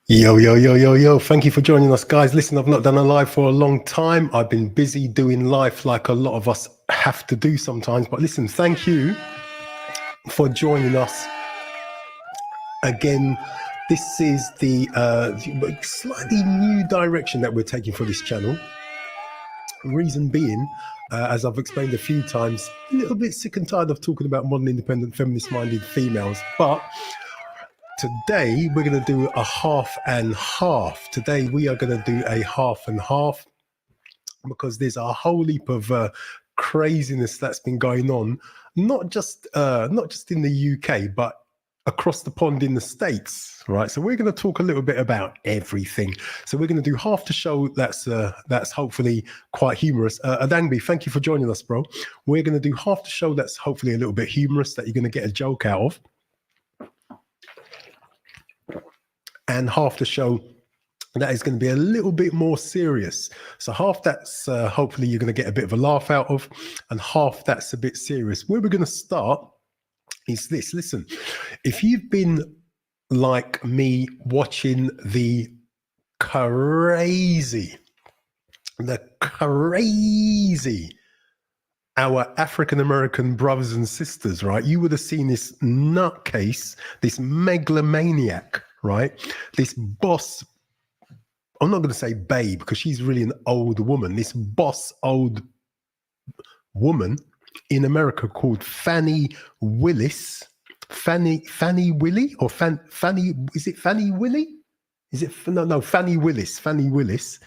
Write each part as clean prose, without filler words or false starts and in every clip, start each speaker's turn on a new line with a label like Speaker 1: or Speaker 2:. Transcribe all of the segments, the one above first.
Speaker 1: Yo, yo, yo, yo, yo. Thank you for joining us, guys. Listen, I've not done a live for a long time. I've been busy doing life like a lot of us have to do sometimes. But listen, thank you for joining us again. This is the slightly new direction that we're taking for this channel. Reason being, as I've explained a few times, a little bit sick and tired of talking about modern, independent, feminist-minded females. But today we're going to do a half and half. Today we are going to do a half and half because there's a whole heap of craziness that's been going on, not just in the UK, but across the pond in the States, right? So we're going to talk a little bit about everything. So we're going to do half the show that's hopefully quite humorous. Adangbi, thank you for joining us, bro. We're going to do half the show that's hopefully a little bit humorous, that you're going to get a joke out of, and half the show that is going to be a little bit more serious. So half that's hopefully you're going to get a bit of a laugh out of, and half that's a bit serious. Where we're going to start is this. Listen, if you've been like me watching the crazy, our African-American brothers and sisters, right? You would have seen this nutcase, this megalomaniac, right? This boss, I'm not going to say babe because she's really an old woman. This boss old woman in America called Fannie Willis. Fannie Willie or Fannie? Is it Fannie Willie? Is it no Fannie Willis? Fannie Willis,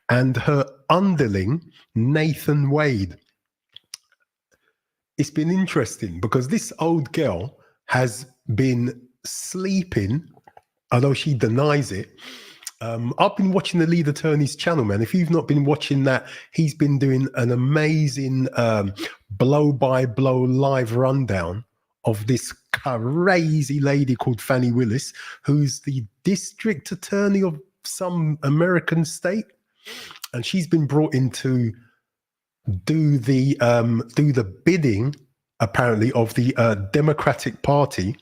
Speaker 1: and her underling Nathan Wade. It's been interesting because this old girl has been sleeping, although she denies it. I've been watching the lead attorney's channel, man. If you've not been watching that, he's been doing an amazing blow-by-blow live rundown of this crazy lady called Fannie Willis, who's the district attorney of some American state. And she's been brought in to do the bidding, apparently, of the Democratic Party,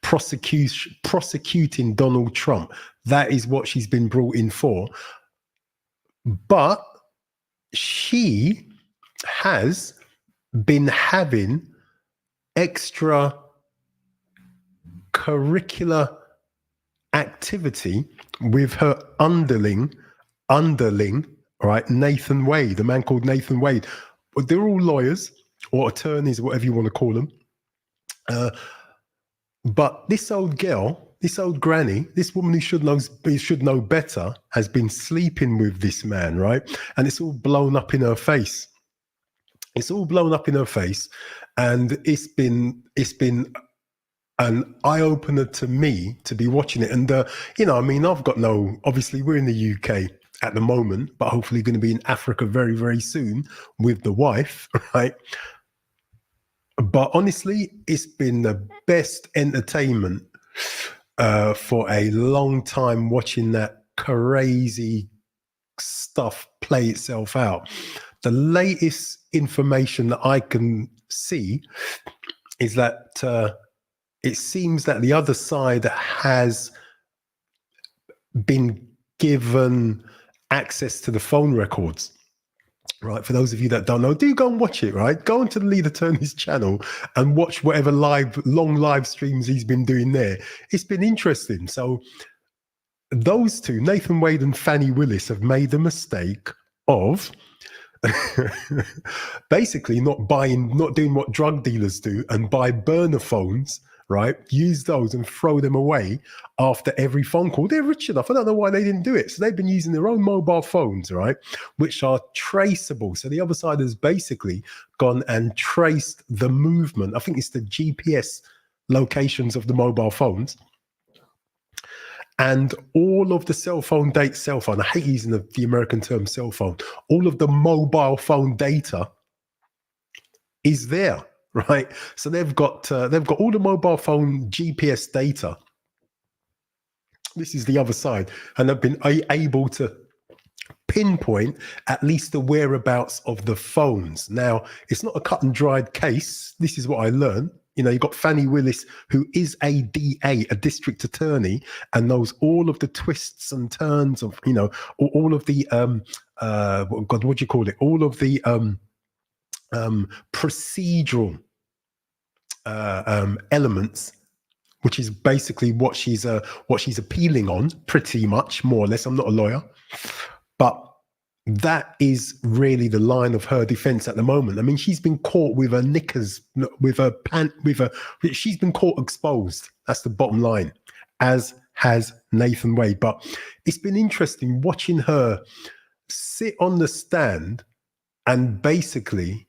Speaker 1: prosecuting Donald Trump. That is what she's been brought in for. But she has been having extra curricular activity with her underling, right? Nathan Wade, a man called Nathan Wade. They're all lawyers or attorneys, whatever you want to call them. But this old girl, this old granny, this woman who should know better, has been sleeping with this man, right? And it's all blown up in her face. It's all blown up in her face, and it's been an eye opener to me to be watching it. And I mean, obviously we're in the UK at the moment, but hopefully going to be in Africa very, very soon with the wife, right? But honestly, it's been the best entertainment for a long time, watching that crazy stuff play itself out. The latest information that I can see is that it seems that the other side has been given access to the phone records. Right, for those of you that don't know, do go and watch it, right? Go onto the lead attorney's channel and watch whatever long live streams he's been doing there. It's been interesting. So those two, Nathan Wade and Fannie Willis, have made the mistake of basically not doing what drug dealers do and buy burner phones, right? Use those and throw them away after every phone call. They're rich enough. I don't know why they didn't do it. So they've been using their own mobile phones, right? Which are traceable. So the other side has basically gone and traced the movement. I think it's the GPS locations of the mobile phones. And all of the cell phone, I hate using the American term cell phone, all of the mobile phone data is there. Right, so they've got all the mobile phone GPS data. This is the other side, and they've been able to pinpoint at least the whereabouts of the phones. Now, it's not a cut and dried case. This is what I learned. You know, you got Fannie Willis, who is a DA, a district attorney, and knows all of the twists and turns of, you know, all of the God, what do you call it? All of the procedural elements, which is basically what she's appealing on, pretty much, more or less. I'm not a lawyer, but that is really the line of her defense at the moment. I mean, she's been caught with her knickers, with her pant, she's been caught exposed. That's the bottom line, as has Nathan Wade. But it's been interesting watching her sit on the stand and basically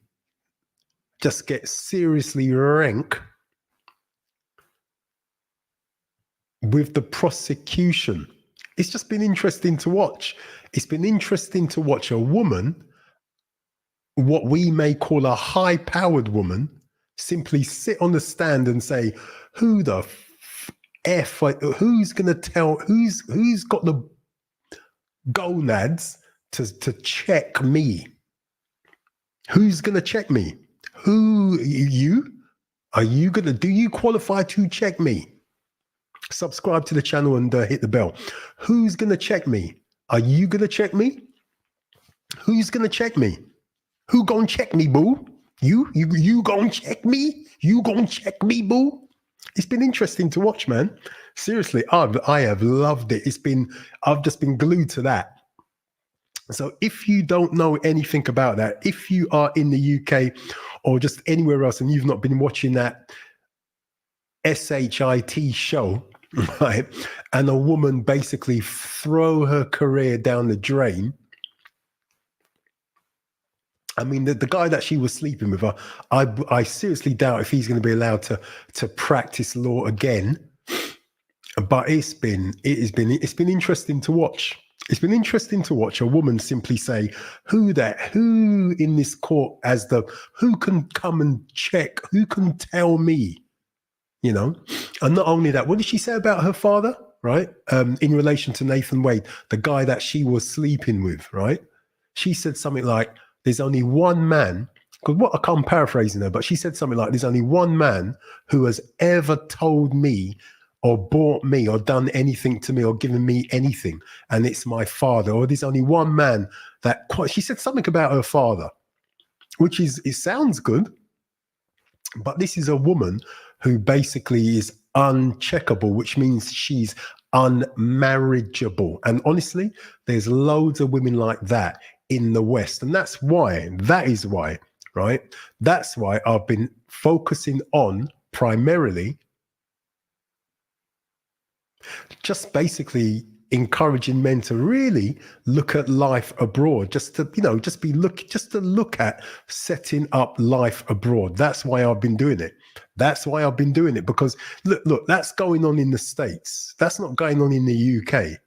Speaker 1: just get seriously rank with the prosecution. It's just been interesting to watch. It's been interesting to watch a woman, what we may call a high-powered woman, simply sit on the stand and say, who the F, who's going to tell, who's got the gonads to check me? Who's going to check me? Who, you? Are you going to, do you qualify to check me? Subscribe to the channel and hit the bell. Who's going to check me? Are you going to check me? Who's going to check me? Who going to check me, boo? You going to check me? You going to check me, boo? It's been interesting to watch, man. Seriously, I have loved it. I've just been glued to that. So if you don't know anything about that, if you are in the UK or just anywhere else and you've not been watching that SHIT show, right, and a woman basically throw her career down the drain. I mean, the guy that she was sleeping with, I seriously doubt if he's going to be allowed to practice law again. But it's been interesting to watch. It's been interesting to watch a woman simply say, who in this court who can come and check, who can tell me, you know? And not only that, what did she say about her father, right? In relation to Nathan Wade, the guy that she was sleeping with, right? She said something like, there's only one man, because I'm paraphrasing her, but she said something like, there's only one man who has ever told me or bought me or done anything to me or given me anything, and it's my father. Or there's only one man she said something about her father, which it sounds good, but this is a woman who basically is uncheckable, which means she's unmarriageable. And honestly, there's loads of women like that in the West. And that is why, right? That's why I've been focusing on primarily just basically encouraging men to really look at life abroad, just to look at setting up life abroad. That's why I've been doing it. Because look, that's going on in the States. That's not going on in the UK.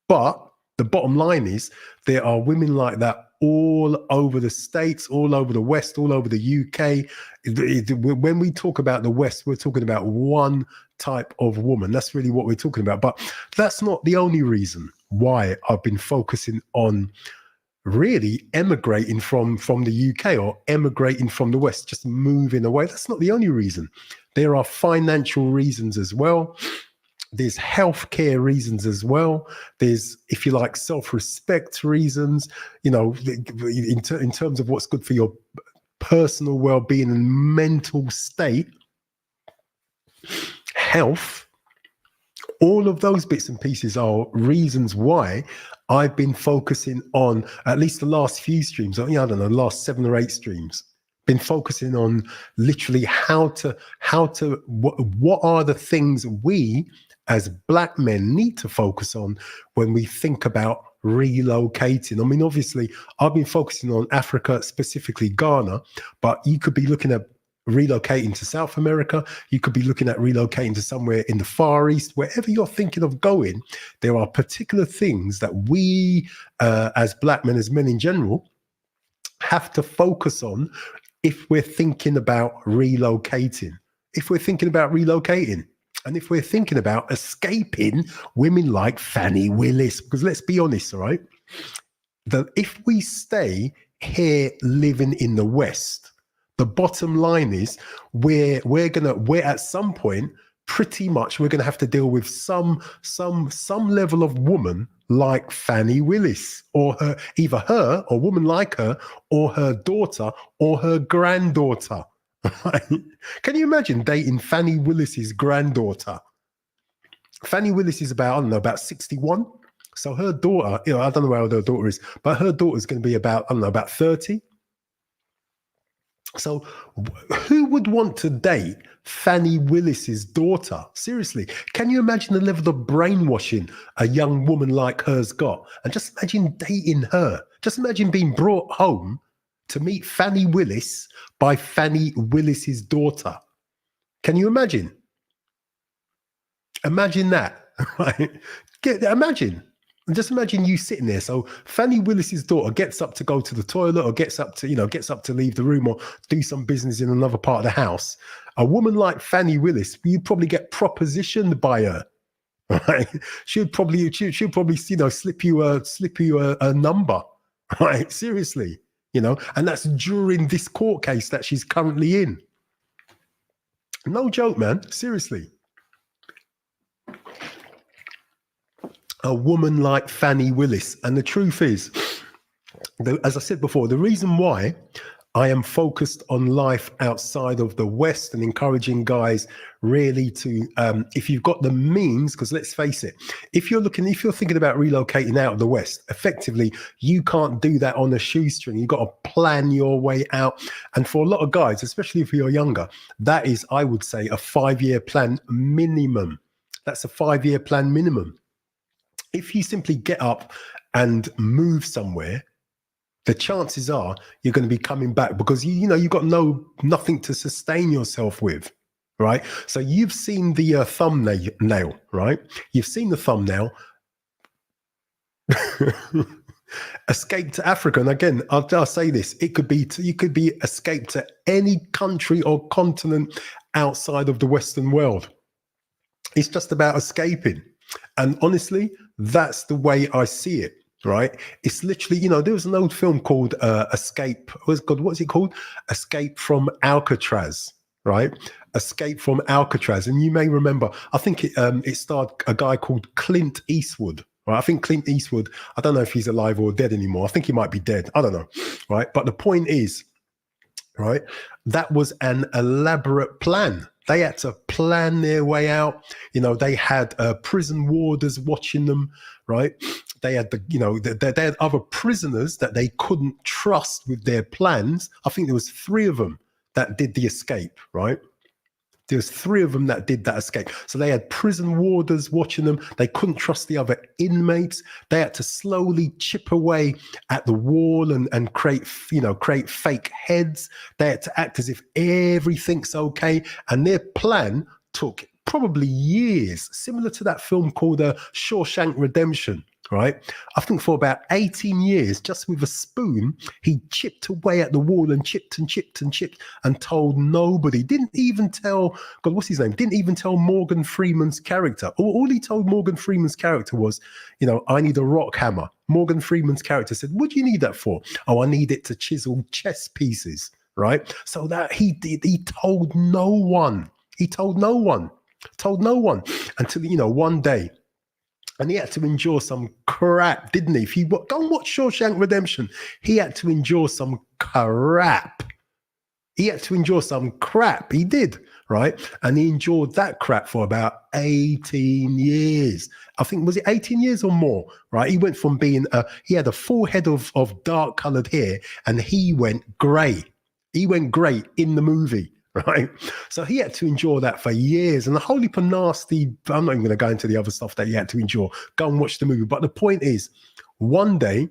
Speaker 1: But the bottom line is there are women like that all over the States, all over the West, all over the UK. When we talk about the West, we're talking about one type of woman. That's really what we're talking about. But that's not the only reason why I've been focusing on really emigrating from the UK or emigrating from the West, just moving away. That's not the only reason. There are financial reasons as well. There's healthcare reasons as well. There's, if you like, self-respect reasons, you know, in terms of what's good for your personal well-being and mental state, health. All of those bits and pieces are reasons why I've been focusing on, at least the last few streams, I don't know, the last 7 or 8 streams, been focusing on literally what are the things we as Black men need to focus on when we think about relocating. I mean, obviously, I've been focusing on Africa, specifically Ghana, but you could be looking at relocating to South America. You could be looking at relocating to somewhere in the Far East. Wherever you're thinking of going, there are particular things that we, as Black men, as men in general, have to focus on if we're thinking about relocating. And if we're thinking about escaping women like Fannie Willis, because let's be honest, all right, that if we stay here living in the West, The bottom line is we're at some point, pretty much we're gonna have to deal with some level of woman like Fannie Willis, or either her, or woman like her, or her daughter, or her granddaughter. Can you imagine dating Fannie Willis's granddaughter? Fannie Willis is about, I don't know, about 61. So her daughter, I don't know how old her daughter is, but her daughter's going to be about, I don't know, about 30. So who would want to date Fannie Willis's daughter? Seriously, can you imagine the level of brainwashing a young woman like her's got? And just imagine dating her. Just imagine being brought home to meet Fannie Willis by Fannie Willis's daughter. Can you imagine? Imagine that, right? Imagine. Just imagine you sitting there. So Fannie Willis's daughter gets up to go to the toilet, or gets up to leave the room, or do some business in another part of the house. A woman like Fannie Willis, you'd probably get propositioned by her. Right? She'll probably slip you a number. Right? Seriously, and that's during this court case that she's currently in. No joke, man. Seriously. A woman like Fannie Willis. And the truth is, as I said before, the reason why I am focused on life outside of the West and encouraging guys really to, if you've got the means, because let's face it, if you're thinking about relocating out of the West, effectively, you can't do that on a shoestring. You've got to plan your way out. And for a lot of guys, especially if you're younger, that is, I would say, a 5-year plan minimum. That's a 5-year plan minimum. If you simply get up and move somewhere, the chances are you're going to be coming back, because you've got nothing to sustain yourself with, right? So you've seen the thumbnail, right? You've seen the thumbnail. Escape to Africa. And again, I'll say this: you could be escape to any country or continent outside of the Western world. It's just about escaping. And honestly, that's the way I see it, right? It's literally, there was an old film called Escape. What's it called? Escape from Alcatraz, right? Escape from Alcatraz. And you may remember, I think it starred a guy called Clint Eastwood, right? I think Clint Eastwood, I don't know if he's alive or dead anymore. I think he might be dead. I don't know, right? But the point is, right, that was an elaborate plan. They had to plan their way out. They had prison warders watching them, right? They had they had other prisoners that they couldn't trust with their plans. I think there was 3 of them that did the escape, right? There's 3 of them that did that escape. So they had prison warders watching them. They couldn't trust the other inmates. They had to slowly chip away at the wall and create fake heads. They had to act as if everything's okay. And their plan took probably years, similar to that film called Shawshank Redemption, right? I think for about 18 years, just with a spoon, he chipped away at the wall and chipped and told nobody. Didn't even tell, God, what's his name? Didn't even tell Morgan Freeman's character. All he told Morgan Freeman's character was, I need a rock hammer. Morgan Freeman's character said, what do you need that for? Oh, I need it to chisel chess pieces, right? So that he told no one. He told no one until, one day. And he had to endure some crap, didn't he? If you go and watch Shawshank Redemption, he had to endure some crap. He did, right? And he endured that crap for about 18 years. I think, was it 18 years or more, right? He went from being, he had a full head of dark colored hair, and he went gray. He went gray in the movie. Right. So he had to endure that for years, and a whole heap of nasty, I'm not even going to go into the other stuff that he had to endure. Go and watch the movie. But the point is, one day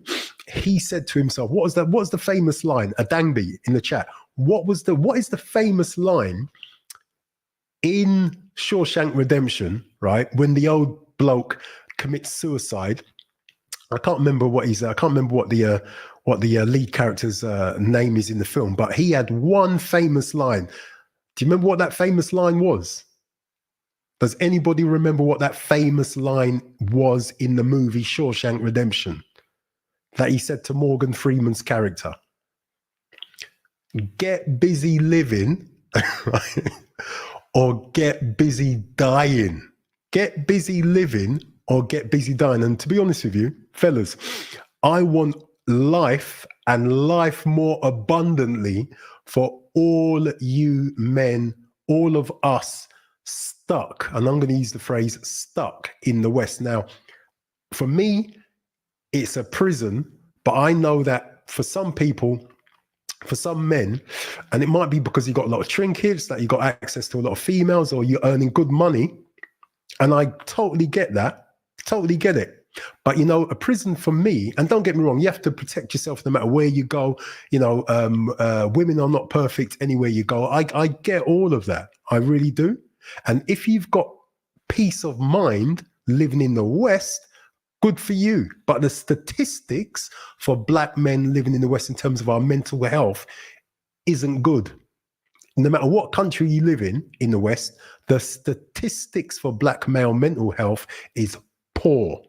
Speaker 1: he said to himself, what was the famous line? Adangbi in the chat. What is the famous line in Shawshank Redemption, right? When the old bloke commits suicide. I can't remember what the lead character's name is in the film, but he had one famous line. Do you remember what that famous line was? Does anybody remember what that famous line was in the movie Shawshank Redemption that he said to Morgan Freeman's character? get busy living, right? Or get busy dying. Get busy living or get busy dying. And to be honest with you, fellas, I want life and life more abundantly for all you men, all of us stuck. And I'm going to use the phrase stuck in the West. Now, for me, it's a prison, but I know that for some people, for some men, and it might be because you got a lot of trinkets, that you got access to a lot of females, or you're earning good money. And I totally get that, totally get it. But, you know, a prison for me, and don't get me wrong, you have to protect yourself no matter where you go. You know, women are not perfect anywhere you go. I get all of that. I really do. And if you've got peace of mind living in the West, good for you. But the statistics for black men living in the West in terms of our mental health isn't good. No matter what country you live in the West, the statistics for black male mental health is poor.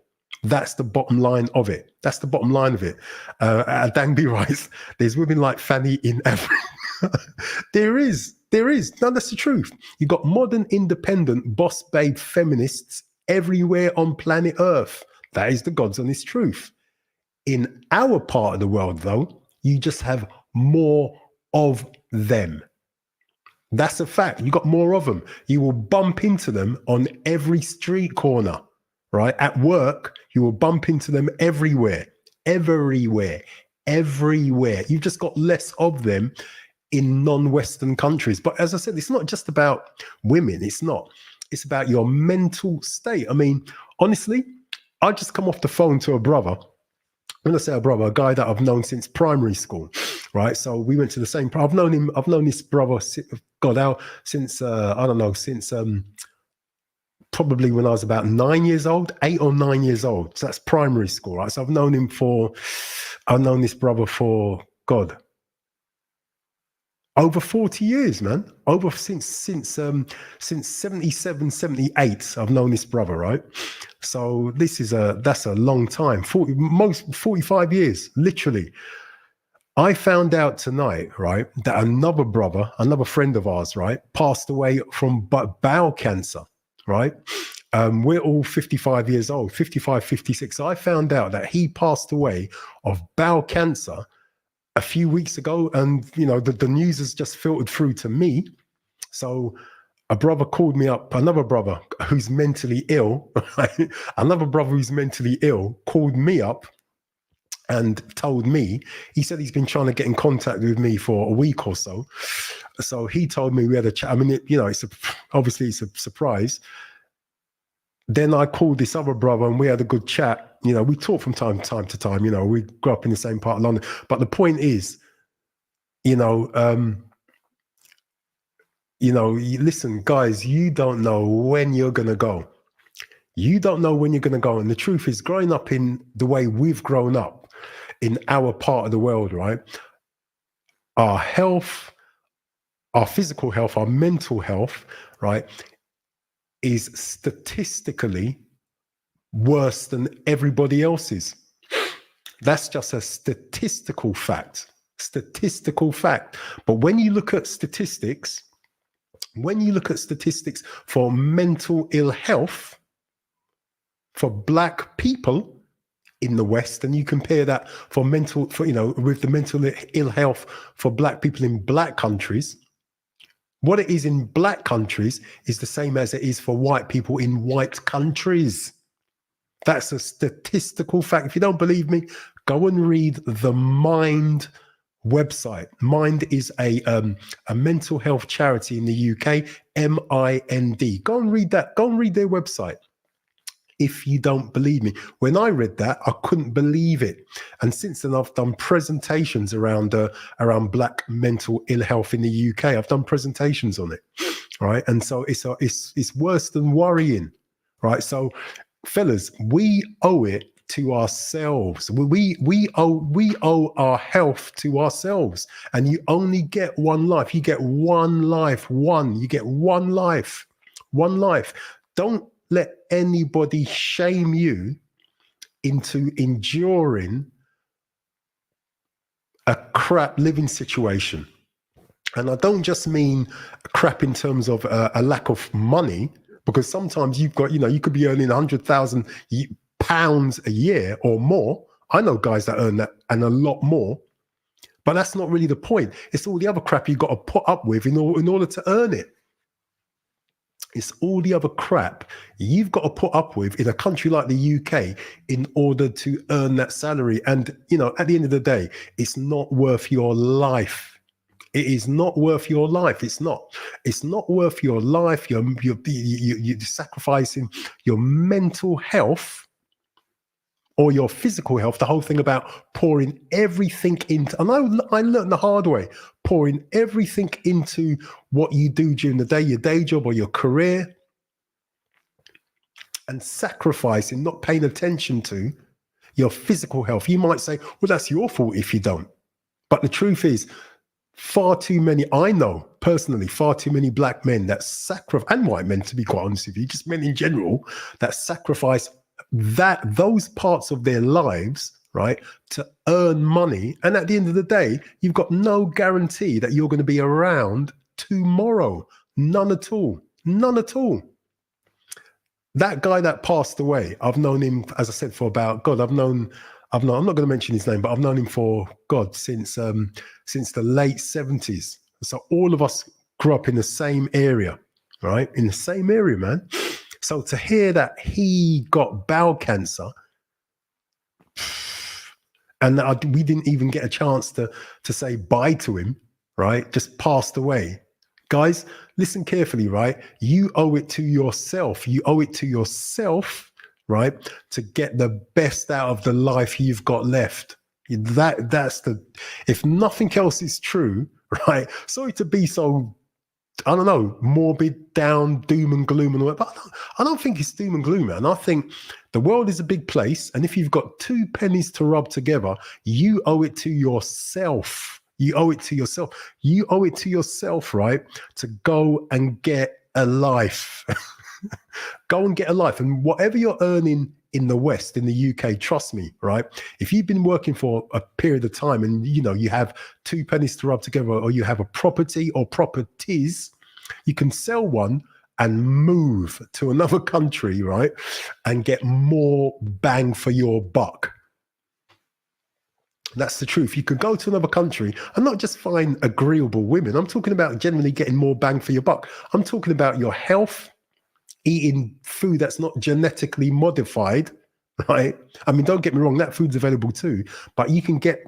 Speaker 1: That's the bottom line of it. That's the bottom line of it. Dangby writes, there's women like Fanny in Africa. There is. No, that's the truth. You got modern, independent, boss babe feminists everywhere on planet Earth. That is the God's honest truth. In our part of the world, though, you just have more of them. That's a fact. You got more of them. You will bump into them on every street corner, right? At work, you will bump into them everywhere. You've just got less of them in non-Western countries. But as I said, it's not just about women. It's not. It's about your mental state. I mean, honestly, I just come off the phone to a brother. When I say a brother, a guy that I've known since primary school, right? So we went to the same. I've known this brother, since probably when I was about 9 years old, 8 or 9 years old. So that's primary school, right? So I've known this brother for over 40 years, man. Since 77, 78, I've known this brother, right? So that's a long time. 45 years, literally. I found out tonight, right, that another friend of ours, right, passed away from bowel cancer, right? We're all 55 years old, 55, 56. So I found out that he passed away of bowel cancer a few weeks ago, and you know the news has just filtered through to me. So a brother called me up, another brother who's mentally ill, right? Another brother who's mentally ill called me up and told me, he said he's been trying to get in contact with me for a week or so. So he told me we had a chat. I mean, obviously it's a surprise. Then I called this other brother and we had a good chat. You know, we talk from time to time, you know, we grew up in the same part of London. But the point is, listen, guys, you don't know when you're going to go. You don't know when you're going to go. And the truth is, growing up in the way we've grown up in our part of the world, right? Our health, our physical health, our mental health, right, is statistically worse than everybody else's. That's just a statistical fact. But when you look at statistics for mental ill health for black people in the West, and you compare that with the mental ill health for black people in black countries, what it is in black countries is the same as it is for white people in white countries. That's a statistical fact. If you don't believe me, go and read the Mind website. Mind is a mental health charity in the UK, MIND. Go and read that. Go and read their website. If you don't believe me, when I read that, I couldn't believe it. And since then, I've done presentations around black mental ill health in the UK. I've done presentations on it, right? And so it's worse than worrying, right? So, fellas, we owe it to ourselves. We owe our health to ourselves. And you only get one life. You get one life. You get one life. One life. Don't let anybody shame you into enduring a crap living situation. And I don't just mean crap in terms of a lack of money, because sometimes you've got, you could be earning £100,000 a year or more. I know guys that earn that and a lot more, but that's not really the point. It's all the other crap you've got to put up with in order to earn it. It's all the other crap you've got to put up with in a country like the UK in order to earn that salary. And, at the end of the day, it's not worth your life. It is not worth your life. It's not. It's not worth your life. You're sacrificing your mental health or your physical health. The whole thing about pouring everything into, and I learned the hard way, pouring everything into what you do during the day, your day job or your career, and sacrificing, not paying attention to your physical health. You might say, well, that's your fault if you don't. But the truth is, far too many, I know personally, far too many black men that sacrifice, and white men, to be quite honest with you, just men in general, that sacrifice those parts of their lives, right, to earn money. And at the end of the day, you've got no guarantee that you're going to be around tomorrow. None at all. None at all. That guy that passed away, I've known him, as I said, for about, God, I'm not going to mention his name, but I've known him for, God, since the late 70s. So all of us grew up in the same area, right? In the same area, man. So to hear that he got bowel cancer, and we didn't even get a chance to say bye to him, right? Just passed away. Guys, listen carefully, right? You owe it to yourself. You owe it to yourself, right, to get the best out of the life you've got left. That's if nothing else is true, right? Sorry to be so, I don't know, morbid, down, doom and gloom and all that, but I don't think it's doom and gloom, man. I think the world is a big place, and if you've got two pennies to rub together, you owe it to yourself. You owe it to yourself. You owe it to yourself, right, to go and get a life. Go and get a life. And whatever you're earning in the West, in the UK, trust me, right? If you've been working for a period of time and, you have two pennies to rub together, or you have a property or properties, you can sell one and move to another country, right? And get more bang for your buck. That's the truth. You could go to another country and not just find agreeable women. I'm talking about generally getting more bang for your buck. I'm talking about your health, eating food that's not genetically modified, right? I mean, don't get me wrong, that food's available too, but you can get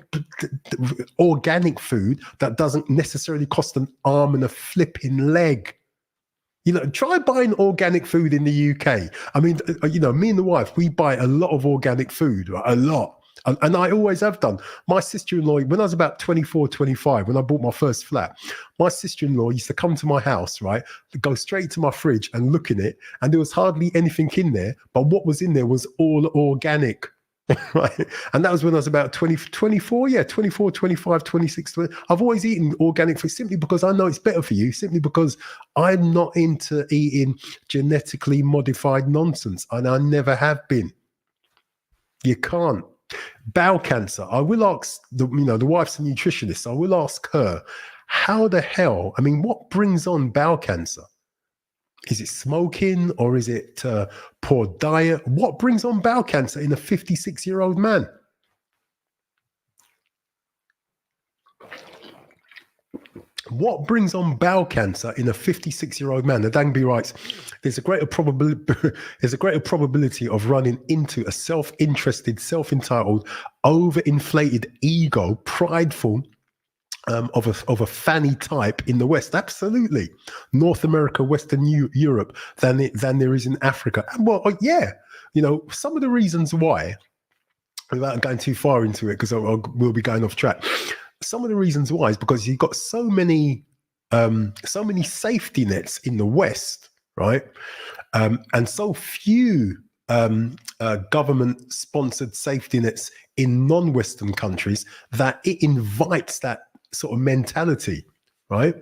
Speaker 1: organic food that doesn't necessarily cost an arm and a flipping leg. Try buying organic food in the UK. I mean, me and the wife, we buy a lot of organic food, right? A lot. And I always have done. My sister-in-law, when I was about 24, 25, when I bought my first flat, my sister-in-law used to come to my house, right, go straight to my fridge and look in it, and there was hardly anything in there, but what was in there was all organic, right? And that was when I was about 24, 25, 26. I've always eaten organic food simply because I know it's better for you, simply because I'm not into eating genetically modified nonsense, and I never have been. You can't. Bowel cancer. I will ask the wife's a nutritionist. I will ask her, how the hell? I mean, what brings on bowel cancer? Is it smoking, or is it poor diet? What brings on bowel cancer in a 56-year-old man? What brings on bowel cancer in a 56-year-old man? The Dangby writes, there's a greater probability of running into a self-interested, self-entitled, overinflated ego, prideful, of a fanny type in the West. Absolutely. North America, Western Europe, than there is in Africa. And well, yeah, some of the reasons why, without going too far into it, because we'll be going off track. Some of the reasons why is because you've got so many safety nets in the West, right? And so few government-sponsored safety nets in non-Western countries that it invites that sort of mentality, right?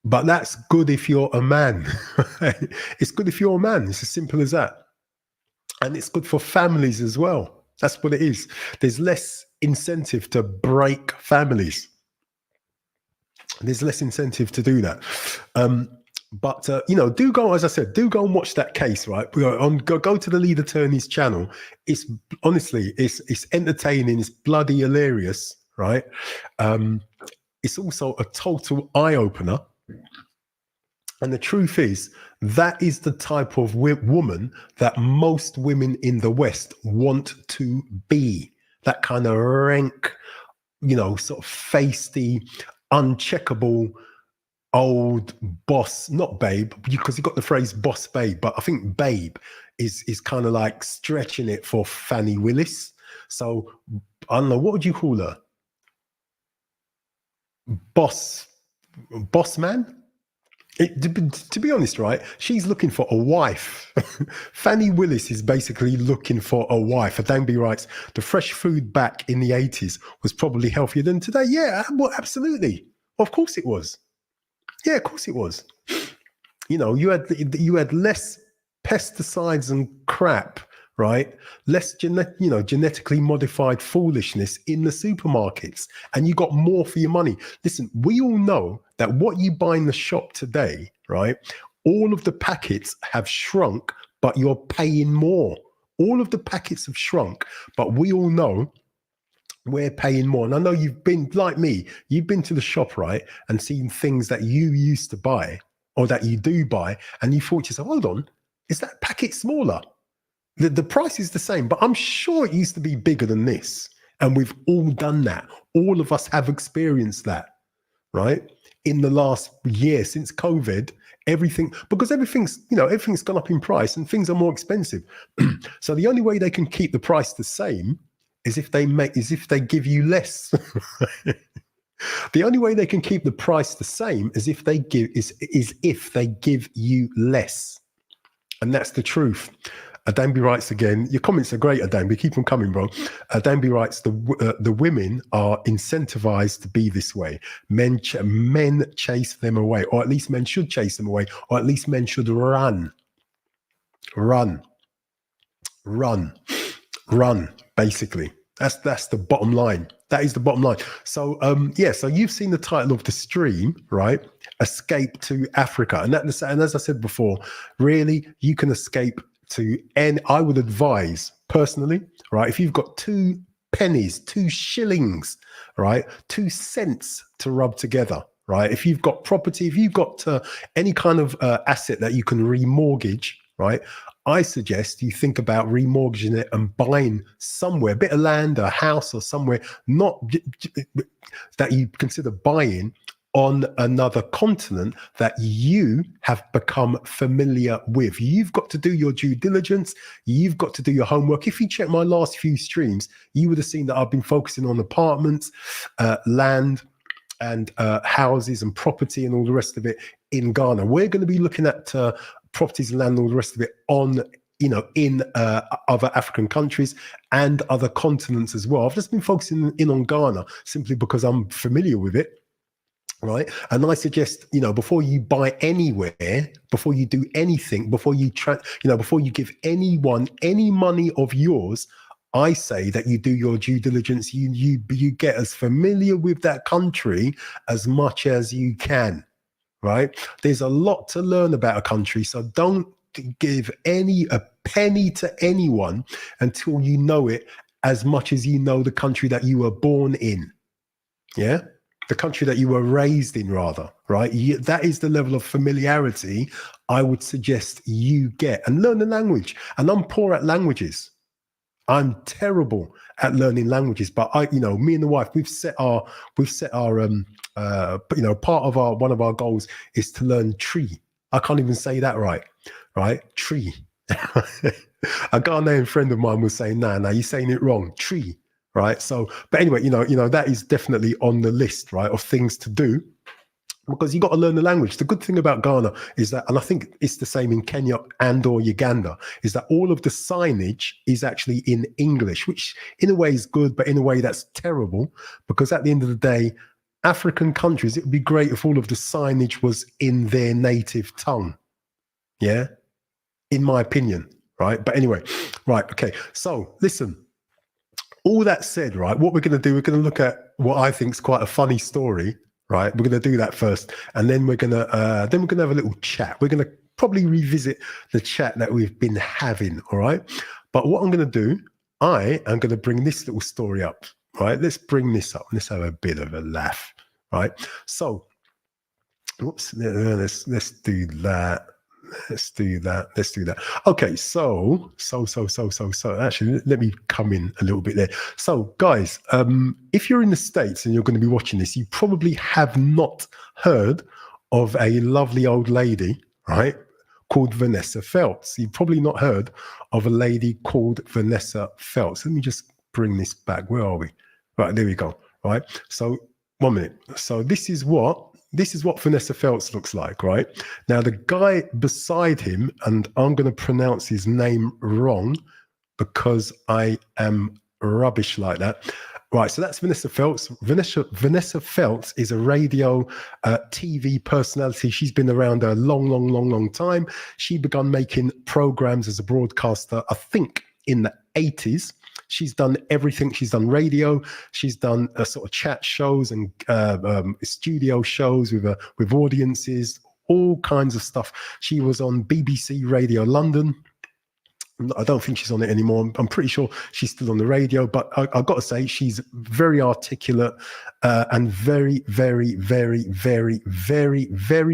Speaker 1: But that's good if you're a man. It's good if you're a man. It's as simple as that. And it's good for families as well. That's what it is. There's less incentive to break families. There's less incentive to do that. But do go, as I said, do go and watch that case, right? Go to the lead attorney's channel. It's honestly, it's entertaining. It's bloody hilarious, right? It's also a total eye opener. And the truth is, that is the type of woman that most women in the West want to be. That kind of rank, sort of feisty, uncheckable old boss, not babe, because you got the phrase boss babe, but I think babe is kind of like stretching it for Fannie Willis. So I don't know, what would you call her? Boss man? To be honest, right, she's looking for a wife. Fannie Willis is basically looking for a wife. Adambi writes, the fresh food back in the 80s was probably healthier than today. Yeah, well, absolutely. Of course it was. Yeah, of course it was. You had less pesticides and crap, right? Less genetically modified foolishness in the supermarkets, and you got more for your money. Listen, we all know that what you buy in the shop today, right? All of the packets have shrunk, but you're paying more. All of the packets have shrunk, but we all know we're paying more. And I know you've been, like me, you've been to the shop, right, and seen things that you used to buy or that you do buy, and you thought to yourself, hold on, is that packet smaller? The price is the same, but I'm sure it used to be bigger than this. And we've all done that. All of us have experienced that, right? In the last year since COVID, everything's gone up in price and things are more expensive. So the only way they can keep the price the same is if they give you less. The only way they can keep the price the same is if they give you less. And that's the truth. Adambi writes again, your comments are great, Adambi, keep them coming, bro. Adambi writes, the women are incentivized to be this way. Men chase them away, or at least men should chase them away, or at least men should run, basically. That's the bottom line. That is the bottom line. So so you've seen the title of the stream, right? Escape to Africa. And as I said before, really, you can escape to, and I would advise personally, right, if you've got 2 pennies, 2 shillings, right, 2 cents to rub together, right, if you've got property, if you've got any kind of asset that you can remortgage, right, I suggest you think about remortgaging it and buying somewhere, a bit of land, a house or somewhere, not that you consider buying on another continent that you have become familiar with. You've got to do your due diligence. You've got to do your homework. If you check my last few streams, you would have seen that I've been focusing on apartments, land, and houses and property and all the rest of it in Ghana. We're going to be looking at properties and land and all the rest of it on, in other African countries and other continents as well. I've just been focusing in on Ghana simply because I'm familiar with it. Right. And I suggest, before you buy anywhere, before you do anything, before you before you give anyone any money of yours, I say that you do your due diligence. You get as familiar with that country as much as you can. Right. There's a lot to learn about a country. So don't give a penny to anyone until you know it as much as you know the country that you were born in. Yeah. The country that you were raised in, rather, right? That is the level of familiarity I would suggest you get, and learn the language. And I'm poor at languages. I'm terrible at learning languages, but me and the wife, we've set our part of one of our goals is to learn tree. I can't even say that right? Tree. A Ghanaian friend of mine was saying, nah, you're saying it wrong. Tree. Right. So, but anyway, that is definitely on the list, right, of things to do, because you got to learn the language. The good thing about Ghana is that, and I think it's the same in Kenya and or Uganda, is that all of the signage is actually in English, which in a way is good, but in a way that's terrible, because at the end of the day, African countries, it would be great if all of the signage was in their native tongue. Yeah, in my opinion. Right. But anyway, right. Okay. So listen. All that said, right, what we're going to do, we're going to look at what I think is quite a funny story, right? We're going to do that first, and then we're going to have a little chat. We're going to probably revisit the chat that we've been having, all right? But what I'm going to do, I am going to bring this little story up, right? Let's bring this up. Let's have a bit of a laugh, right? So, let's do that. Let's do that. Okay, so actually, let me come in a little bit there. So, guys, if you're in the States and you're going to be watching this, you probably have not heard of a lovely old lady, right, called Vanessa Feltz. You've probably not heard of a lady called Vanessa Feltz. Let me just bring this back. Where are we? Right, there we go. Right. So 1 minute. So this is what Vanessa Feltz looks like, right? Now, the guy beside him, and I'm going to pronounce his name wrong because I am rubbish like that. Right, so that's Vanessa Feltz. Vanessa Feltz is a radio TV personality. She's been around a long time. She began making programs as a broadcaster, I think, in the 80s. She's done everything. She's done radio. She's done sort of chat shows and studio shows with audiences, all kinds of stuff. She was on BBC Radio London. I don't think she's on it anymore. I'm pretty sure she's still on the radio, but I've got to say she's very articulate and very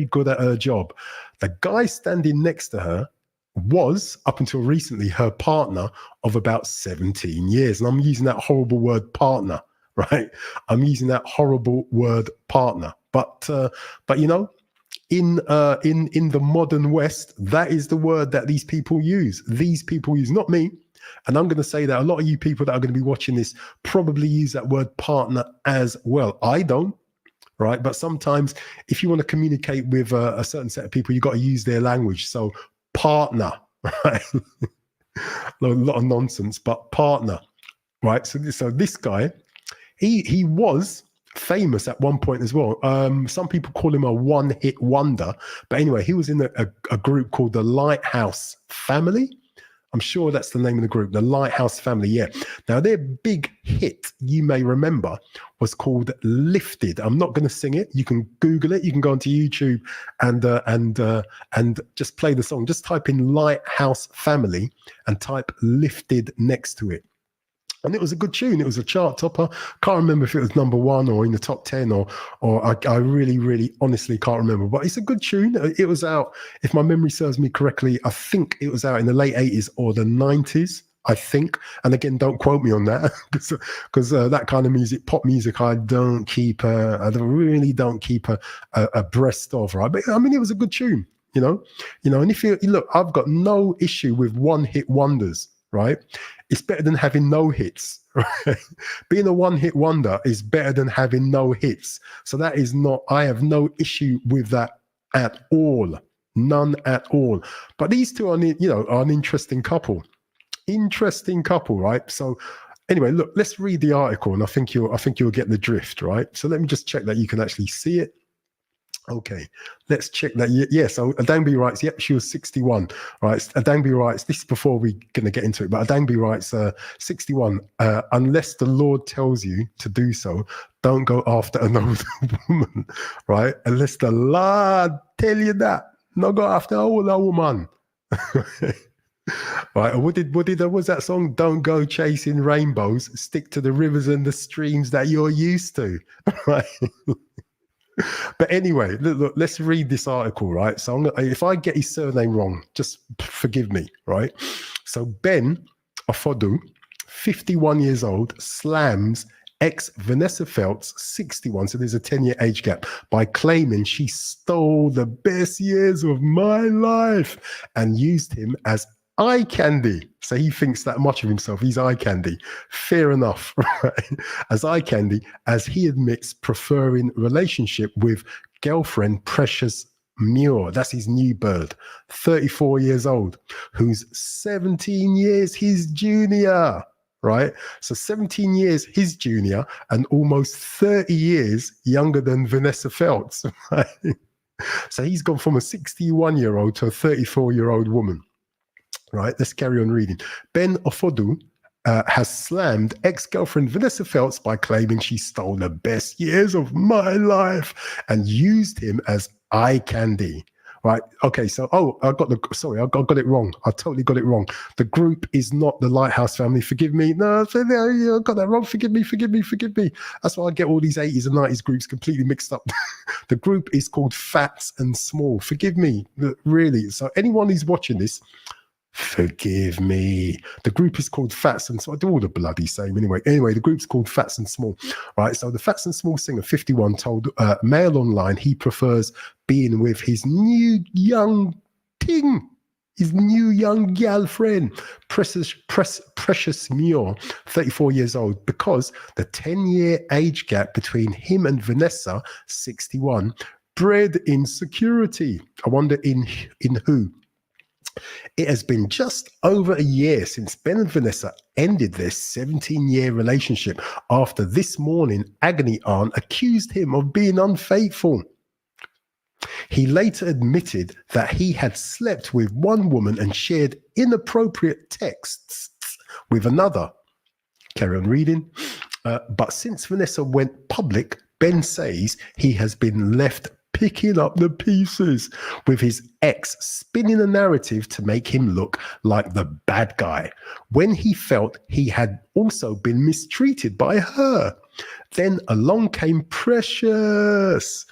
Speaker 1: good at her job. The guy standing next to her was, up until recently, her partner of about 17 years. And I'm using that horrible word partner, right? I'm using that horrible word partner. But you know, in the modern West, that is the word that these people use. These people use, not me. And I'm going to say that a lot of you people that are going to be watching this probably use that word partner as well. I don't, right? But sometimes if you want to communicate with a certain set of people, you've got to use their language. So partner, right? A lot of nonsense, but partner, right? So this guy, he was famous at one point as well. Some people call him a one-hit wonder, but anyway, he was in a group called the Lighthouse Family. I'm sure that's the name of the group, the Lighthouse Family. Yeah. Now, their big hit, you may remember, was called Lifted. I'm not going to sing it. You can Google it. You can go onto YouTube and just play the song. Just type in Lighthouse Family and type Lifted next to it. And it was a good tune. It was a chart topper. Can't remember if it was number 1 or in the top 10 or I really honestly can't remember. But it's a good tune. It was out, if my memory serves me correctly, I think it was out in the late 80s or the 90s, I think. And again, don't quote me on that because that kind of music, pop music, I really don't keep abreast of, right? But I mean, it was a good tune, you know. And if you look, I've got no issue with one-hit wonders, right? It's better than having no hits, right? Being a one-hit wonder is better than having no hits. So that is not, I have no issue with that at all. None at all. But these two are an interesting couple. Interesting couple, right? So anyway, look, let's read the article and I think you'll get the drift, right? So let me just check that you can actually see it. Okay, let's check that. Yeah, so Adangbi writes, yep, she was 61, right? Adangbi writes, this is before we're going to get into it, but Adangbi writes, 61, unless the Lord tells you to do so, don't go after another woman, right? Unless the Lord tell you that, not go after a woman. Right, what was that song? Don't go chasing rainbows, stick to the rivers and the streams that you're used to, right? But anyway, look, let's read this article, right? So if I get his surname wrong, just forgive me, right? So Ben Afodu, 51 years old, slams ex-Vanessa Feltz, 61, so there's a 10-year age gap, by claiming she stole the best years of my life and used him as eye candy. So he thinks that much of himself. He's eye candy. Fair enough, right? As eye candy, as he admits preferring relationship with girlfriend Precious Muir. That's his new bird, 34 years old, who's 17 years his junior, right? So 17 years his junior and almost 30 years younger than Vanessa Feltz, right? So he's gone from a 61-year-old to a 34-year-old woman. Right, let's carry on reading. Ben Afodu has slammed ex-girlfriend Vanessa Feltz by claiming she stole the best years of my life and used him as eye candy. Right. Okay. So, I got it wrong. I totally got it wrong. The group is not the Lighthouse Family. Forgive me. No, I got that wrong. Forgive me. That's why I get all these 80s and 90s groups completely mixed up. The group is called Fats and Small. Forgive me. Really. So anyone who's watching this, forgive me. The group is called Fats and Small. I do all the bloody same anyway. Anyway, the group's called Fats and Small. Right. So the Fats and Small singer, 51, told Mail Online he prefers being with his new young girlfriend, Precious Muir, 34 years old, because the 10-year age gap between him and Vanessa, 61, bred insecurity. I wonder in who? It has been just over a year since Ben and Vanessa ended their 17-year relationship after this morning Agony Aunt accused him of being unfaithful. He later admitted that he had slept with one woman and shared inappropriate texts with another. Carry on reading. But since Vanessa went public, Ben says he has been left picking up the pieces, with his ex spinning a narrative to make him look like the bad guy, when he felt he had also been mistreated by her. Then along came Precious,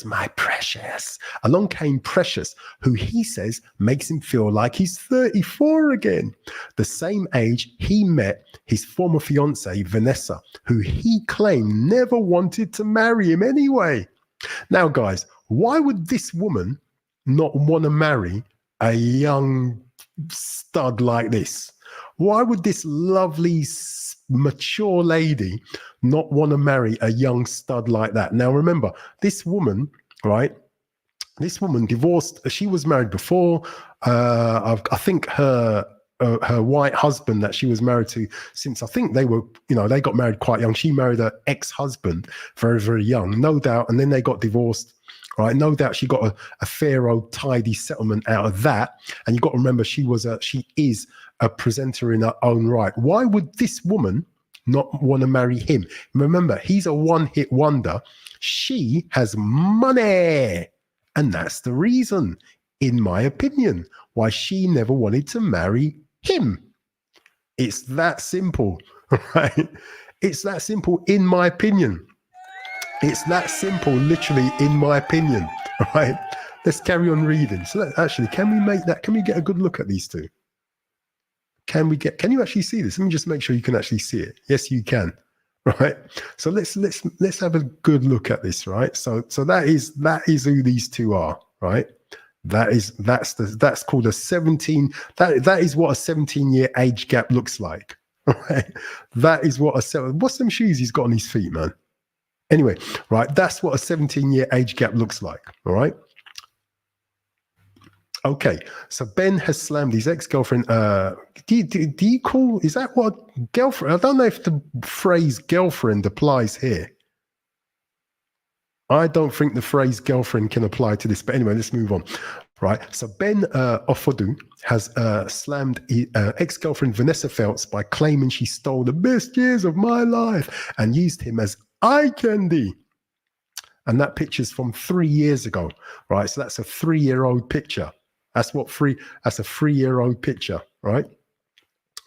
Speaker 1: my precious. Along came Precious, who he says makes him feel like he's 34 again, the same age he met his former fiancée, Vanessa, who he claimed never wanted to marry him anyway. Now, guys, why would this woman not want to marry a young stud like this? Why would this lovely, mature lady not want to marry a young stud like that? Now, remember, this woman, right? This woman divorced. She was married before. I think her white husband that she was married to since, I think they got married quite young. She married her ex-husband very, very young, no doubt. And then they got divorced, right? No doubt she got a fair old tidy settlement out of that. And you got to remember, she is a presenter in her own right. Why would this woman not want to marry him? Remember, he's a one-hit wonder. She has money. And that's the reason, in my opinion, why she never wanted to marry him. It's that simple, right? It's that simple, in my opinion. It's that simple, literally, in my opinion, right? Let's carry on reading. So can we get a good look at these two? Can you actually see this? Let me just make sure you can actually see it. Yes, you can. Right. So let's have a good look at this, right? So that is who these two are, right? That's called a 17. That is what a 17-year age gap looks like. Right? That is what what's them shoes he's got on his feet, man? Anyway, right, that's what a 17-year age gap looks like. All right. Okay, so Ben has slammed his ex-girlfriend. Do you call, is that what girlfriend? I don't know if the phrase girlfriend applies here. I don't think the phrase girlfriend can apply to this, but anyway, let's move on. Right, so Ben Ofodu has slammed ex-girlfriend Vanessa Feltz by claiming she stole the best years of my life and used him as eye candy. And that picture's from 3 years ago, right? So that's a 3-year-old picture. That's a 3-year-old picture, right?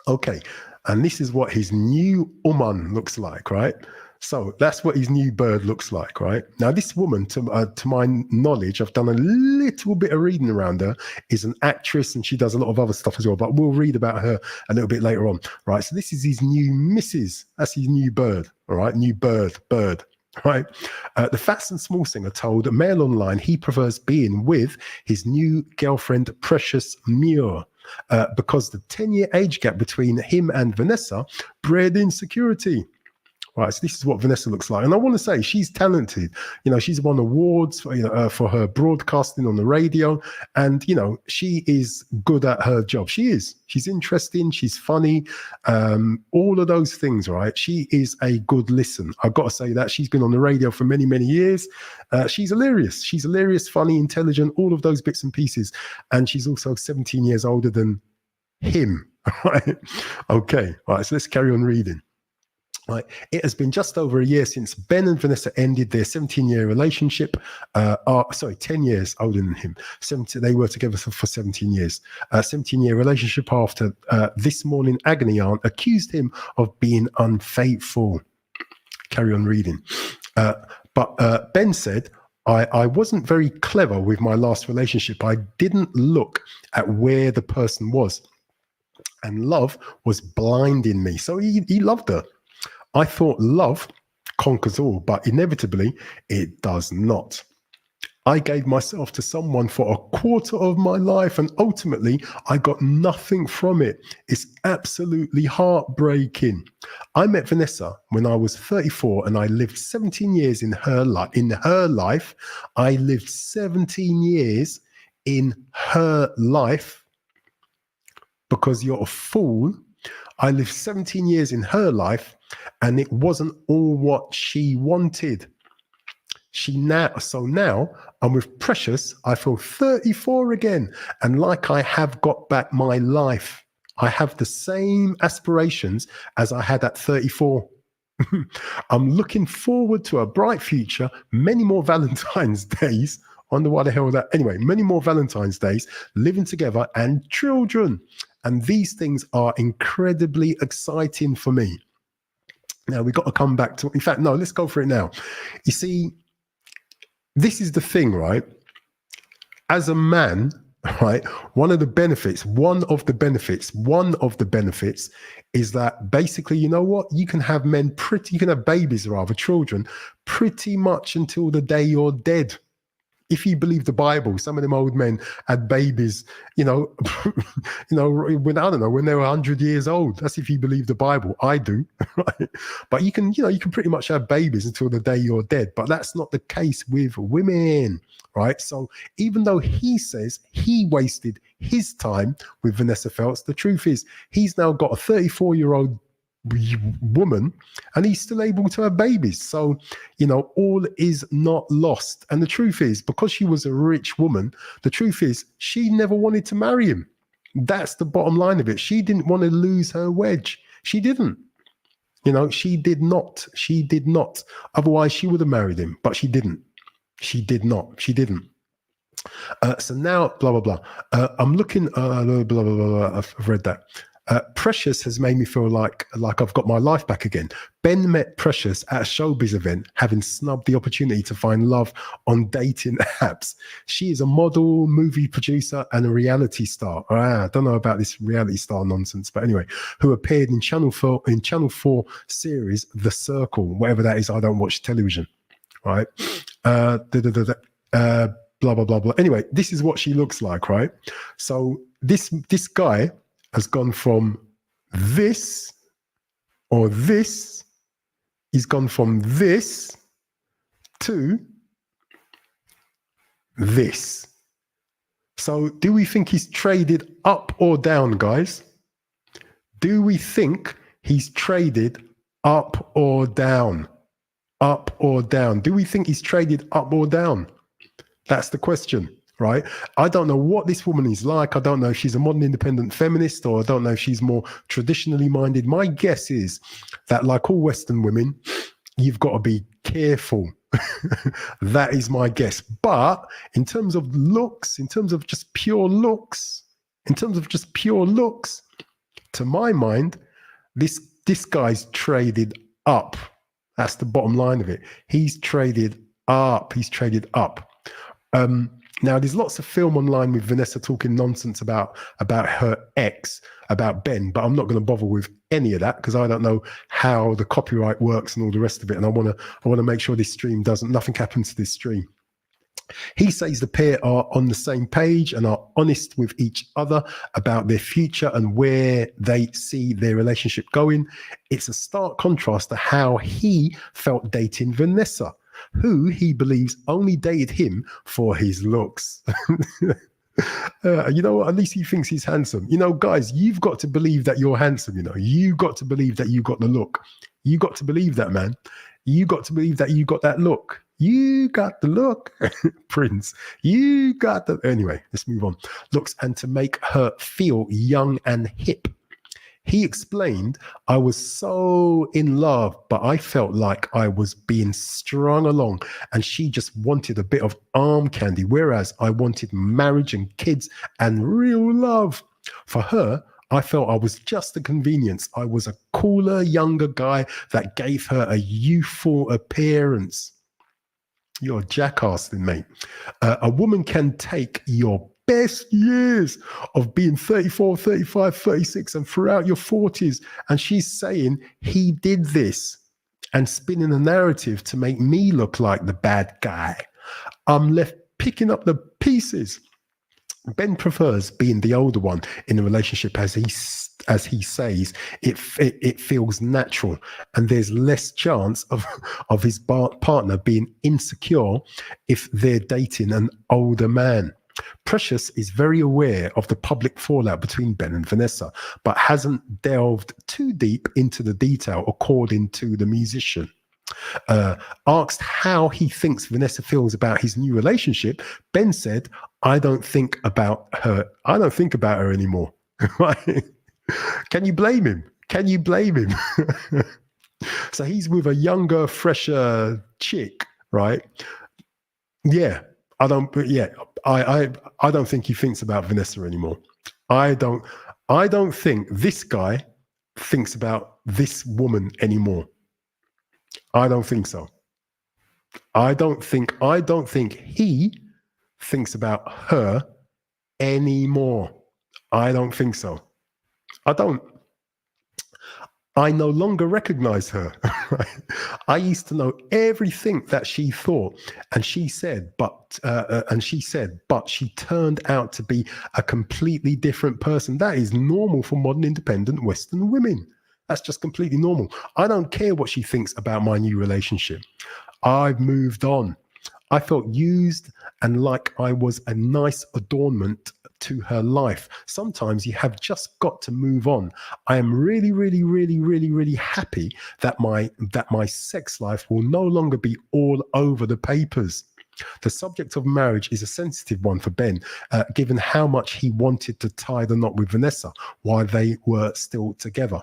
Speaker 1: Okay, and this is what his new woman looks like, right? So that's what his new bird looks like, right? Now, this woman, to my knowledge, I've done a little bit of reading around her, is an actress, and she does a lot of other stuff as well, but we'll read about her a little bit later on, right? So this is his new missus. That's his new bird, all right? New bird. Right. The Fats and Small singer told Mail Online he prefers being with his new girlfriend, Precious Muir, because the 10-year age gap between him and Vanessa bred insecurity. Right, so this is what Vanessa looks like. And I want to say she's talented. You know, she's won awards for her broadcasting on the radio. And, you know, she is good at her job. She is. She's interesting. She's funny. All of those things, right? She is a good listen. I've got to say that. She's been on the radio for many, many years. She's hilarious. She's hilarious, funny, intelligent, all of those bits and pieces. And she's also 17 years older than him. Right? Okay. All right. So let's carry on reading. Right. It has been just over a year since Ben and Vanessa ended their 17-year relationship. 10 years older than him. They were together for 17 years. 17-year relationship after this morning, agony aunt accused him of being unfaithful. Carry on reading. But Ben said, I wasn't very clever with my last relationship. I didn't look at where the person was. And love was blinding me. So he loved her. I thought love conquers all, but inevitably it does not. I gave myself to someone for a quarter of my life, and ultimately I got nothing from it. It's absolutely heartbreaking. I met Vanessa when I was 34, and I lived 17 years in her life. I lived 17 years in her life because you're a fool. I lived 17 years in her life, and it wasn't all what she wanted. So now I'm with Precious. I feel 34 again, and like I have got back my life. I have the same aspirations as I had at 34. I'm looking forward to a bright future, many more Valentine's days. I wonder why the hell that. Anyway, many more Valentine's days, living together, and children. And these things are incredibly exciting for me. Now, we've got to come back to, in fact, no, let's go for it now. You see, this is the thing, right? As a man, right, one of the benefits is that basically, you know what? You can have you can have babies, rather, children, pretty much until the day you're dead. If you believe the Bible, some of them old men had babies, when I don't know, when they were 100 years old. That's if you believe the Bible. I do, right? But you can pretty much have babies until the day you're dead. But that's not the case with women, right? So even though he says he wasted his time with Vanessa Feltz, the truth is he's now got a 34-year-old woman and he's still able to have babies. So all is not lost. And the truth is, because she was a rich woman, the truth is she never wanted to marry him. That's the bottom line of it. She didn't want to lose her wedge. She didn't. She did not. Otherwise she would have married him, but she didn't. She didn't. So now blah blah blah. I'm looking blah blah blah. I've read that. Precious has made me feel like I've got my life back again. Ben met Precious at a showbiz event, having snubbed the opportunity to find love on dating apps. She is a model, movie producer, and a reality star. I don't know about this reality star nonsense, but anyway, who appeared in Channel 4 series The Circle, whatever that is. I don't watch television, right? Blah blah blah blah. Anyway, this is what she looks like, right? So this guy has gone from this or this, he's gone from this to this. So do we think he's traded up or down, guys? Do we think he's traded up or down? Up or down? Do we think he's traded up or down? That's the question. Right? I don't know what this woman is like. I don't know if she's a modern independent feminist, or I don't know if she's more traditionally minded. My guess is that, like all Western women, you've got to be careful. That is my guess. But in terms of looks, in terms of just pure looks, to my mind, this guy's traded up. That's the bottom line of it. He's traded up. Now, there's lots of film online with Vanessa talking nonsense about her ex, about Ben, but I'm not going to bother with any of that because I don't know how the copyright works and all the rest of it. And I want to make sure this stream nothing happens to this stream. He says the pair are on the same page and are honest with each other about their future and where they see their relationship going. It's a stark contrast to how he felt dating Vanessa, who he believes only dated him for his looks. At least he thinks he's handsome. Guys, you've got to believe that you're handsome. You've got to believe that you got the look. You got to believe that, man. You got to believe that you got that look. You got the look, Prince. You got the... Anyway, let's move on. Looks, and to make her feel young and hip. He explained, I was so in love, but I felt like I was being strung along and she just wanted a bit of arm candy, whereas I wanted marriage and kids and real love. For her, I felt I was just a convenience. I was a cooler, younger guy that gave her a youthful appearance. You're a jackass, then, mate. A woman can take your best years of being 34, 35, 36, and throughout your 40s, and she's saying he did this and spinning a narrative to make me look like the bad guy. I'm left picking up the pieces. Ben prefers being the older one in a relationship, as he says. It feels natural, and there's less chance of his partner being insecure if they're dating an older man. Precious is very aware of the public fallout between Ben and Vanessa, but hasn't delved too deep into the detail, according to the musician. Asked how he thinks Vanessa feels about his new relationship, Ben said, I don't think about her anymore. Can you blame him? Can you blame him? So he's with a younger, fresher chick, right? Yeah. I don't think he thinks about Vanessa anymore. I don't think this guy thinks about this woman anymore. I don't think so. I don't think he thinks about her anymore. I don't think so. I don't. I no longer recognize her. I used to know everything that she thought, and she said, but she turned out to be a completely different person. That is normal for modern independent Western women. That's just completely normal. I don't care what she thinks about my new relationship. I've moved on. I felt used and like I was a nice adornment to her life. Sometimes you have just got to move on. I am really, really, really, really, really happy that my sex life will no longer be all over the papers. The subject of marriage is a sensitive one for Ben, given how much he wanted to tie the knot with Vanessa while they were still together.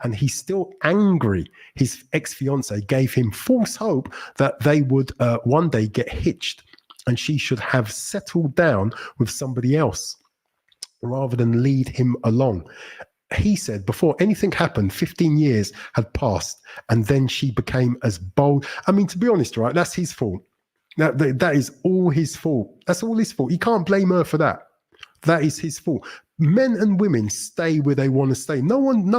Speaker 1: And he's still angry. His ex-fiance gave him false hope that they would one day get hitched and she should have settled down with somebody else rather than lead him along. He said before anything happened, 15 years had passed, and then she became as bold. I mean, to be honest, right, that's his fault. That is all his fault. That's all his fault. You can't blame her for that. That is his fault. Men and women stay where they want to stay. No one,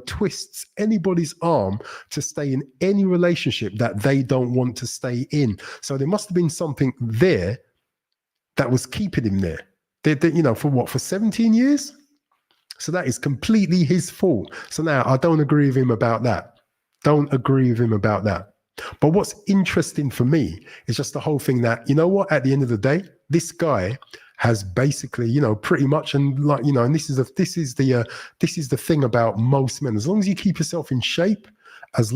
Speaker 1: twists anybody's arm to stay in any relationship that they don't want to stay in. So there must have been something there that was keeping him there. For 17 years? So that is completely his fault. So now I don't agree with him about that. But what's interesting for me is just the whole thing that, you know what, at the end of the day, this guy has basically, pretty much, and and this is the thing about most men. As long as you keep yourself in shape, and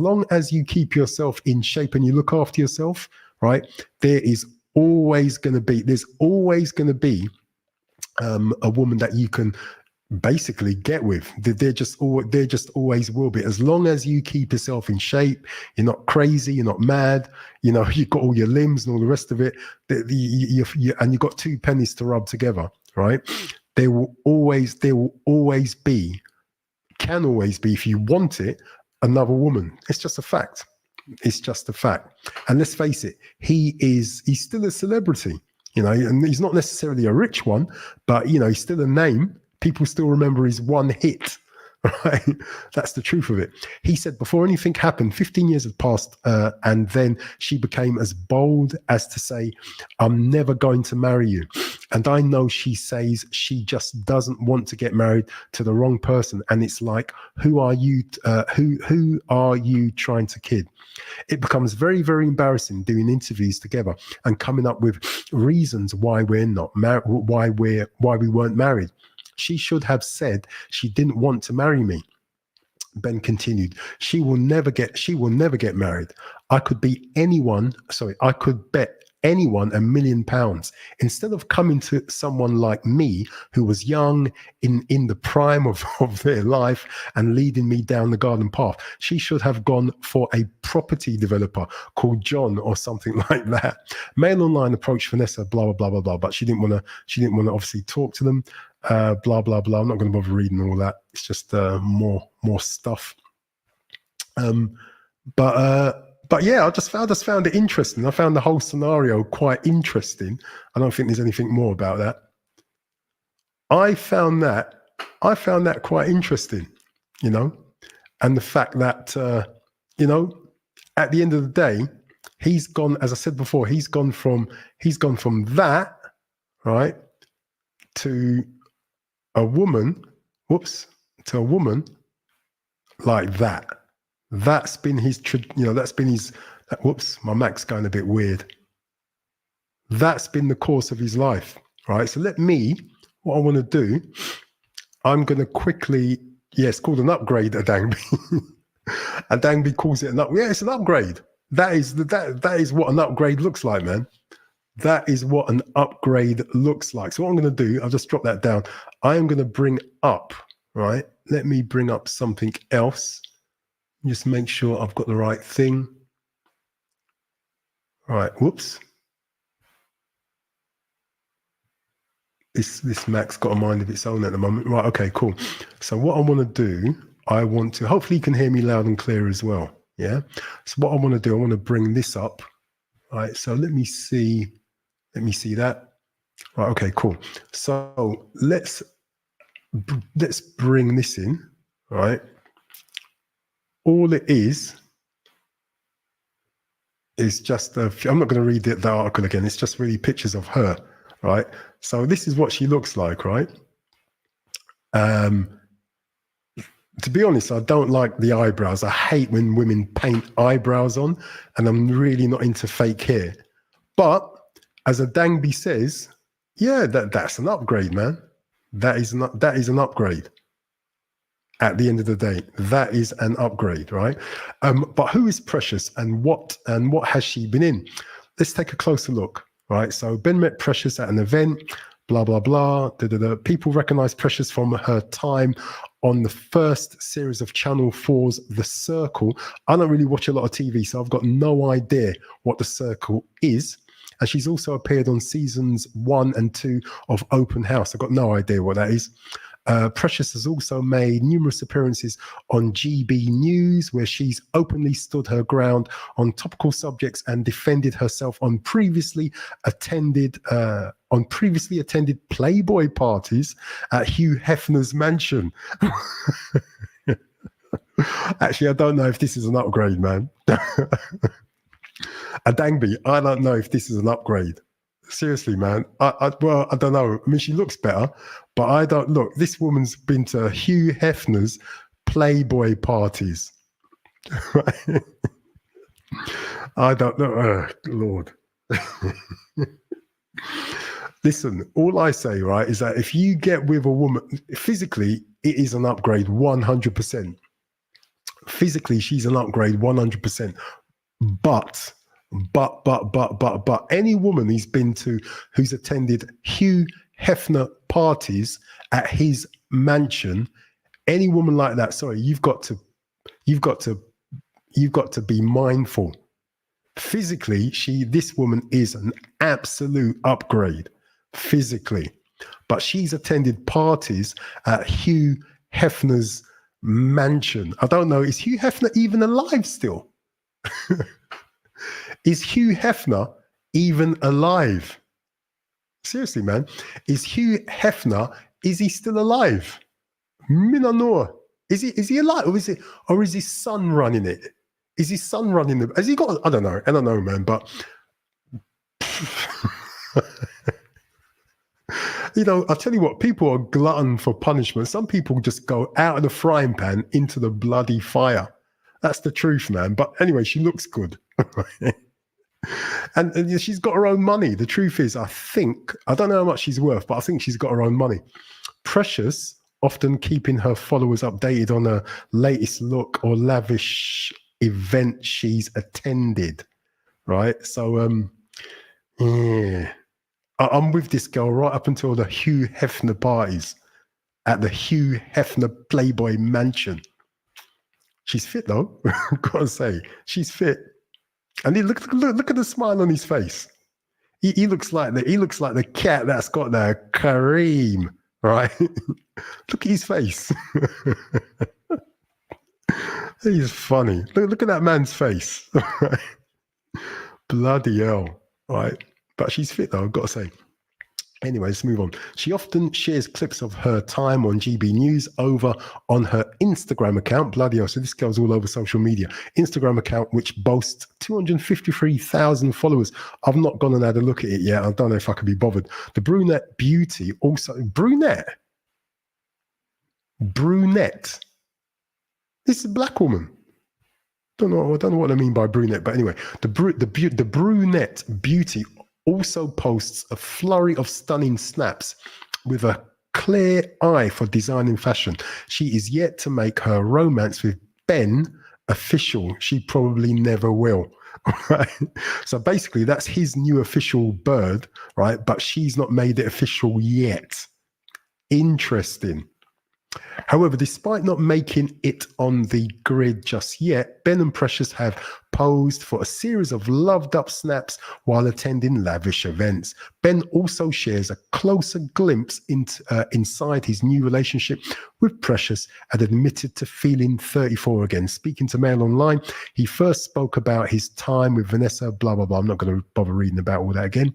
Speaker 1: you look after yourself, right? There's always going to be a woman that you can basically get with. There just always will be, as long as you keep yourself in shape. You're not crazy, you're not mad, you've got all your limbs and all the rest of it, and you've got two pennies to rub together, right? There will always be, can always be, if you want it, another woman. It's just a fact. And let's face it, he's still a celebrity, and he's not necessarily a rich one, but he's still a name. People still remember his one hit, right? That's the truth of it. He said before anything happened, 15 years had passed, and then she became as bold as to say, I'm never going to marry you. And I know she says she just doesn't want to get married to the wrong person. And it's like, who are you? Who are you trying to kid? It becomes very, very embarrassing doing interviews together and coming up with reasons why we're not married, why we weren't married. She should have said she didn't want to marry me. Ben continued, she will never get married. I could bet anyone £1 million. Instead of coming to someone like me, who was young, in the prime of their life, and leading me down the garden path, she should have gone for a property developer called John or something like that. Mail Online approached Vanessa, blah, blah, blah, blah, blah, but she didn't want to obviously talk to them, blah, blah, blah. I'm not going to bother reading all that. It's just more stuff. But yeah, I just found it interesting. I found the whole scenario quite interesting. I don't think there's anything more about that. I found that quite interesting, you know, and the fact that you know, at the end of the day, he's gone, as I said before, he's gone from that, right, to a woman, to a woman like that. That's been his, my Mac's going a bit weird. That's been the course of his life, right? So what I want to do, I'm going to quickly, it's called an upgrade, Adangby. Adangby calls it it's an upgrade. That is what an upgrade looks like, man. That is what an upgrade looks like. So what I'm going to do, I'll just drop that down. I am going to bring up, right? Let me bring up something else. Just make sure I've got the right thing. All right, whoops. This Mac's got a mind of its own at the moment. Right, okay, cool. So what I want to do, hopefully you can hear me loud and clear as well. Yeah. So what I want to do, I want to bring this up. All right, so let me see that. Right, okay, cool. So let's bring this in, right? All it is just I'm not going to read the article again. It's just really pictures of her, right? So this is what she looks like, right? To be honest, I don't like the eyebrows. I hate when women paint eyebrows on, and I'm really not into fake hair. But as Adangby says, yeah, that's an upgrade, man. That is an upgrade. At the end of the day, that is an upgrade, right? But who is Precious, and what has she been in? Let's take a closer look, right? So Ben met Precious at an event, blah, blah, blah. People recognize Precious from her time on the first series of Channel 4's The Circle. I don't really watch a lot of TV, so I've got no idea what The Circle is. And she's also appeared on seasons 1 and 2 of Open House. I've got no idea what that is. Precious has also made numerous appearances on GB News, where she's openly stood her ground on topical subjects and defended herself on previously attended Playboy parties at Hugh Hefner's mansion. Actually, I don't know if this is an upgrade, man. Adangby, I don't know if this is an upgrade. Seriously, man. I don't know. I mean, she looks better, but I don't look. This woman's been to Hugh Hefner's Playboy parties. Right? I don't know. Oh, Lord. Listen, all I say, right, is that if you get with a woman, physically, it is an upgrade 100%. Physically, she's an upgrade 100%. But any woman who's attended Hugh Hefner parties at his mansion, any woman like that, sorry, you've got to be mindful. Physically, this woman is an absolute upgrade physically, but she's attended parties at Hugh Hefner's mansion. I don't know, is Hugh Hefner even alive still? Is Hugh Hefner even alive? Seriously, man. Is Hugh Hefner, is he still alive? Minanor. Is he alive? Or is his son running it? Is his son running the, has he got, I don't know, man, but you know, I'll tell you what, people are glutton for punishment. Some people just go out of the frying pan into the bloody fire. That's the truth, man. But anyway, she looks good. And she's got her own money. The truth is, I don't know how much she's worth, but I think she's got her own money. Precious, often keeping her followers updated on her latest look or lavish event she's attended, right? So, Yeah. I'm with this girl right up until the Hugh Hefner parties at the Hugh Hefner Playboy Mansion. She's fit though, gotta say. She's fit. And look at the smile on his face. He looks like the cat that's got the Kareem, right? Look at his face. He's funny. Look at that man's face. Bloody hell, right? But she's fit though, I've got to say. Anyway, let's move on. She often shares clips of her time on GB News over on her Instagram account. Bloody hell. So this girl's all over social media. Instagram account, which boasts 253,000 followers. I've not gone and had a look at it yet. I don't know if I could be bothered. The brunette beauty also... Brunette? Brunette? This is a black woman. I don't know what I mean by brunette, but anyway, the brunette beauty also posts a flurry of stunning snaps with a clear eye for design and fashion. She is yet to make her romance with Ben official. She probably never will. Right? So basically, that's his new official bird, right? But she's not made it official yet. Interesting. However, despite not making it on the grid just yet, Ben and Precious have posed for a series of loved-up snaps while attending lavish events. Ben also shares a closer glimpse inside his new relationship with Precious and admitted to feeling 34 again. Speaking to Mail Online, he first spoke about his time with Vanessa, blah, blah, blah. I'm not going to bother reading about all that again.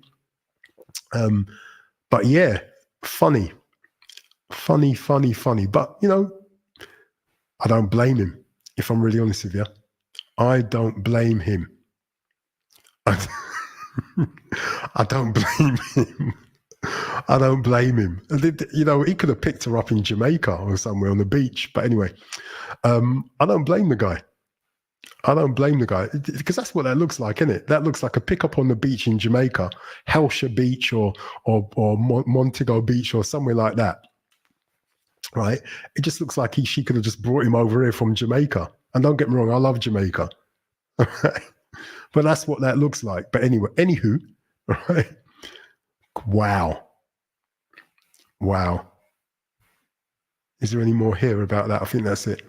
Speaker 1: But yeah, funny. But, you know, I don't blame him, if I'm really honest with you. I don't blame him. I don't blame him. I don't blame him. You know, he could have picked her up in Jamaica or somewhere on the beach. But anyway, I don't blame the guy. I don't blame the guy, because that's what that looks like, isn't it? That looks like a pickup on the beach in Jamaica, Helsha Beach or Montego Beach or somewhere like that. Right? It just looks like she could have just brought him over here from Jamaica. And don't get me wrong, I love Jamaica. But that's what that looks like. But anyway, anywho, right? Wow. Is there any more here about that? I think that's it.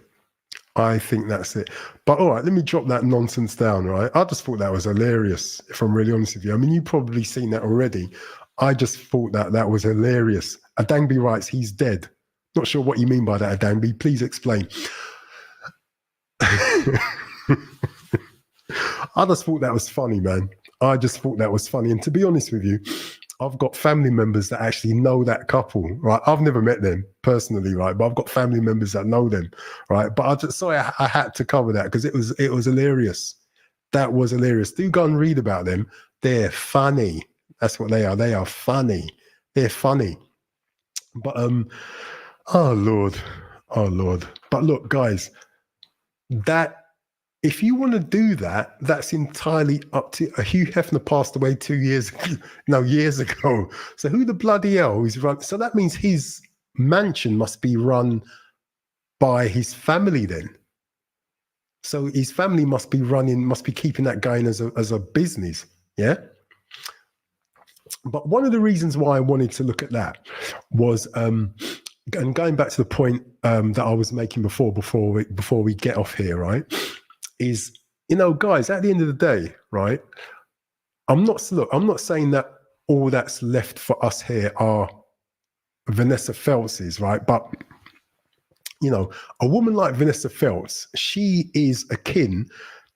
Speaker 1: But all right, let me drop that nonsense down, right? I just thought that was hilarious, if I'm really honest with you. I mean, you've probably seen that already. I just thought that was hilarious. Adangby writes, he's dead. Not sure what you mean by that, Adangby. Please explain. I just thought that was funny, man. I just thought that was funny. And to be honest with you, I've got family members that actually know that couple, right? I've never met them personally, right? But I've got family members that know them, right? But I had to cover that because it was hilarious. That was hilarious. Do go and read about them. They're funny. That's what they are. They are funny. They're funny. But oh Lord. But look, guys, that if you want to do that, that's entirely up to Hugh Hefner passed away years ago. So who the bloody hell is run? So that means his mansion must be run by his family then. So his family must be keeping that going as a business. Yeah. But one of the reasons why I wanted to look at that was and going back to the point that I was making before we get off here, right? Is, you know, guys, at the end of the day, right? I'm not saying that all that's left for us here are Vanessa Feltz's, right? But, you know, a woman like Vanessa Feltz, she is akin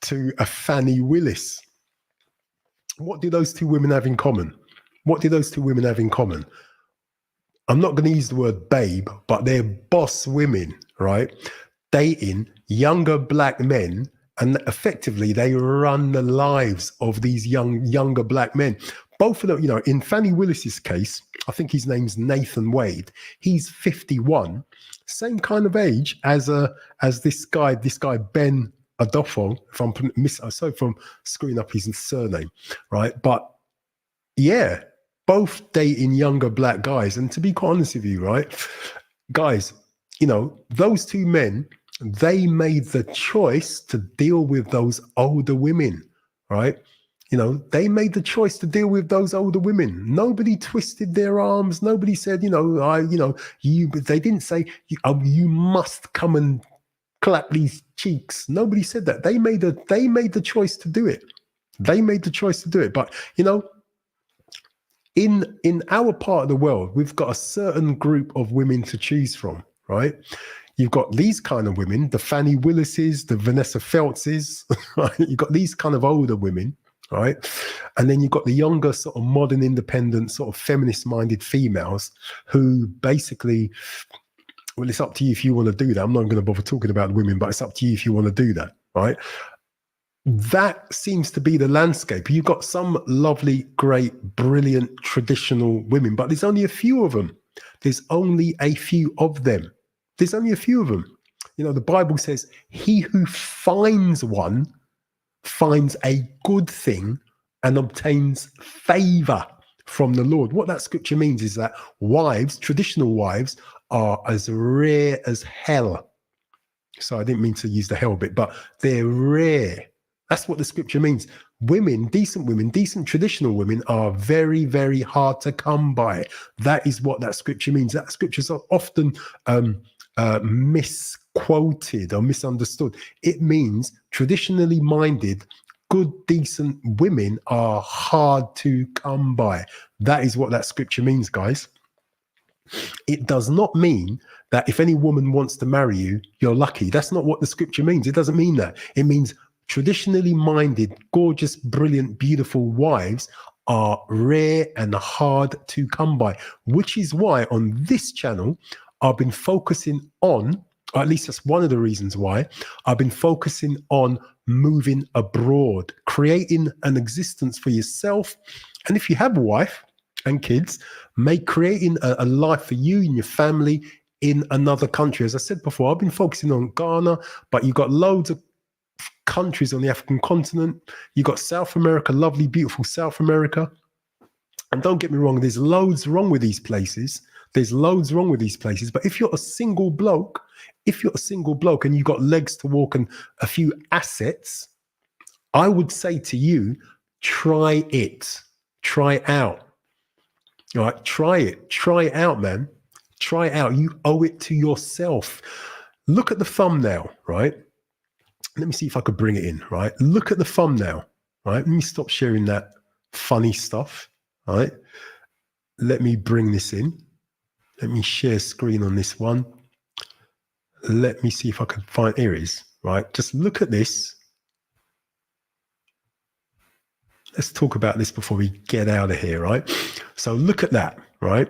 Speaker 1: to a Fannie Willis. What do those two women have in common? I'm not going to use the word babe, but they're boss women, right? Dating younger black men, and effectively they run the lives of these younger black men. Both of them, you know, in Fannie Willis's case, I think his name's Nathan Wade. He's 51, same kind of age as this guy Ben Adofo. If I'm screwing up his surname, right? But yeah, both dating younger black guys. And to be quite honest with you, right, guys, you know, those two men, they made the choice to deal with those older women, right? You know, they made the choice to deal with those older women. Nobody twisted their arms. Nobody said, they didn't say, you must come and clap these cheeks. Nobody said that. They made the choice to do it. They made the choice to do it. But, in our part of the world, we've got a certain group of women to choose from, right? You've got these kind of women, the Fannie Willises, the Vanessa Feltzes, right? You've got these kind of older women, right? And then you've got the younger sort of modern, independent, sort of feminist-minded females who basically, well, it's up to you if you want to do that. I'm not going to bother talking about the women, but it's up to you if you want to do that, right? That seems to be the landscape. You've got some lovely, great, brilliant, traditional women, but there's only a few of them. There's only a few of them. There's only a few of them. The Bible says, he who finds one finds a good thing and obtains favor from the Lord. What that scripture means is that wives, traditional wives, are as rare as hell. So I didn't mean to use the hell bit, but they're rare. That's what the scripture means. Women, decent traditional women are very, very hard to come by. That is what that scripture means. That scripture is often misquoted or misunderstood. It means traditionally minded, good, decent women are hard to come by. That is what that scripture means, guys. It does not mean that if any woman wants to marry you, you're lucky. That's not what the scripture means. It doesn't mean that. It means traditionally minded, gorgeous, brilliant, beautiful wives are rare and hard to come by, which is why on this channel, I've been focusing on, or at least that's one of the reasons why, I've been focusing on moving abroad, creating an existence for yourself. And if you have a wife and kids, creating a life for you and your family in another country. As I said before, I've been focusing on Ghana, but you've got loads of countries on the African continent. You got South America, lovely, beautiful South America. And don't get me wrong, there's loads wrong with these places. But if you're a single bloke, and you've got legs to walk and a few assets, I would say to you, try it. Try it out. All right, try it. Try it out, man. Try it out. You owe it to yourself. Look at the thumbnail, right? Let me see if I could bring it in, right? Look at the thumbnail, right? Let me stop sharing that funny stuff, right? Let me bring this in. Let me share screen on this one. Let me see if I can find, here it is, right? Just look at this. Let's talk about this before we get out of here, right? So look at that, right?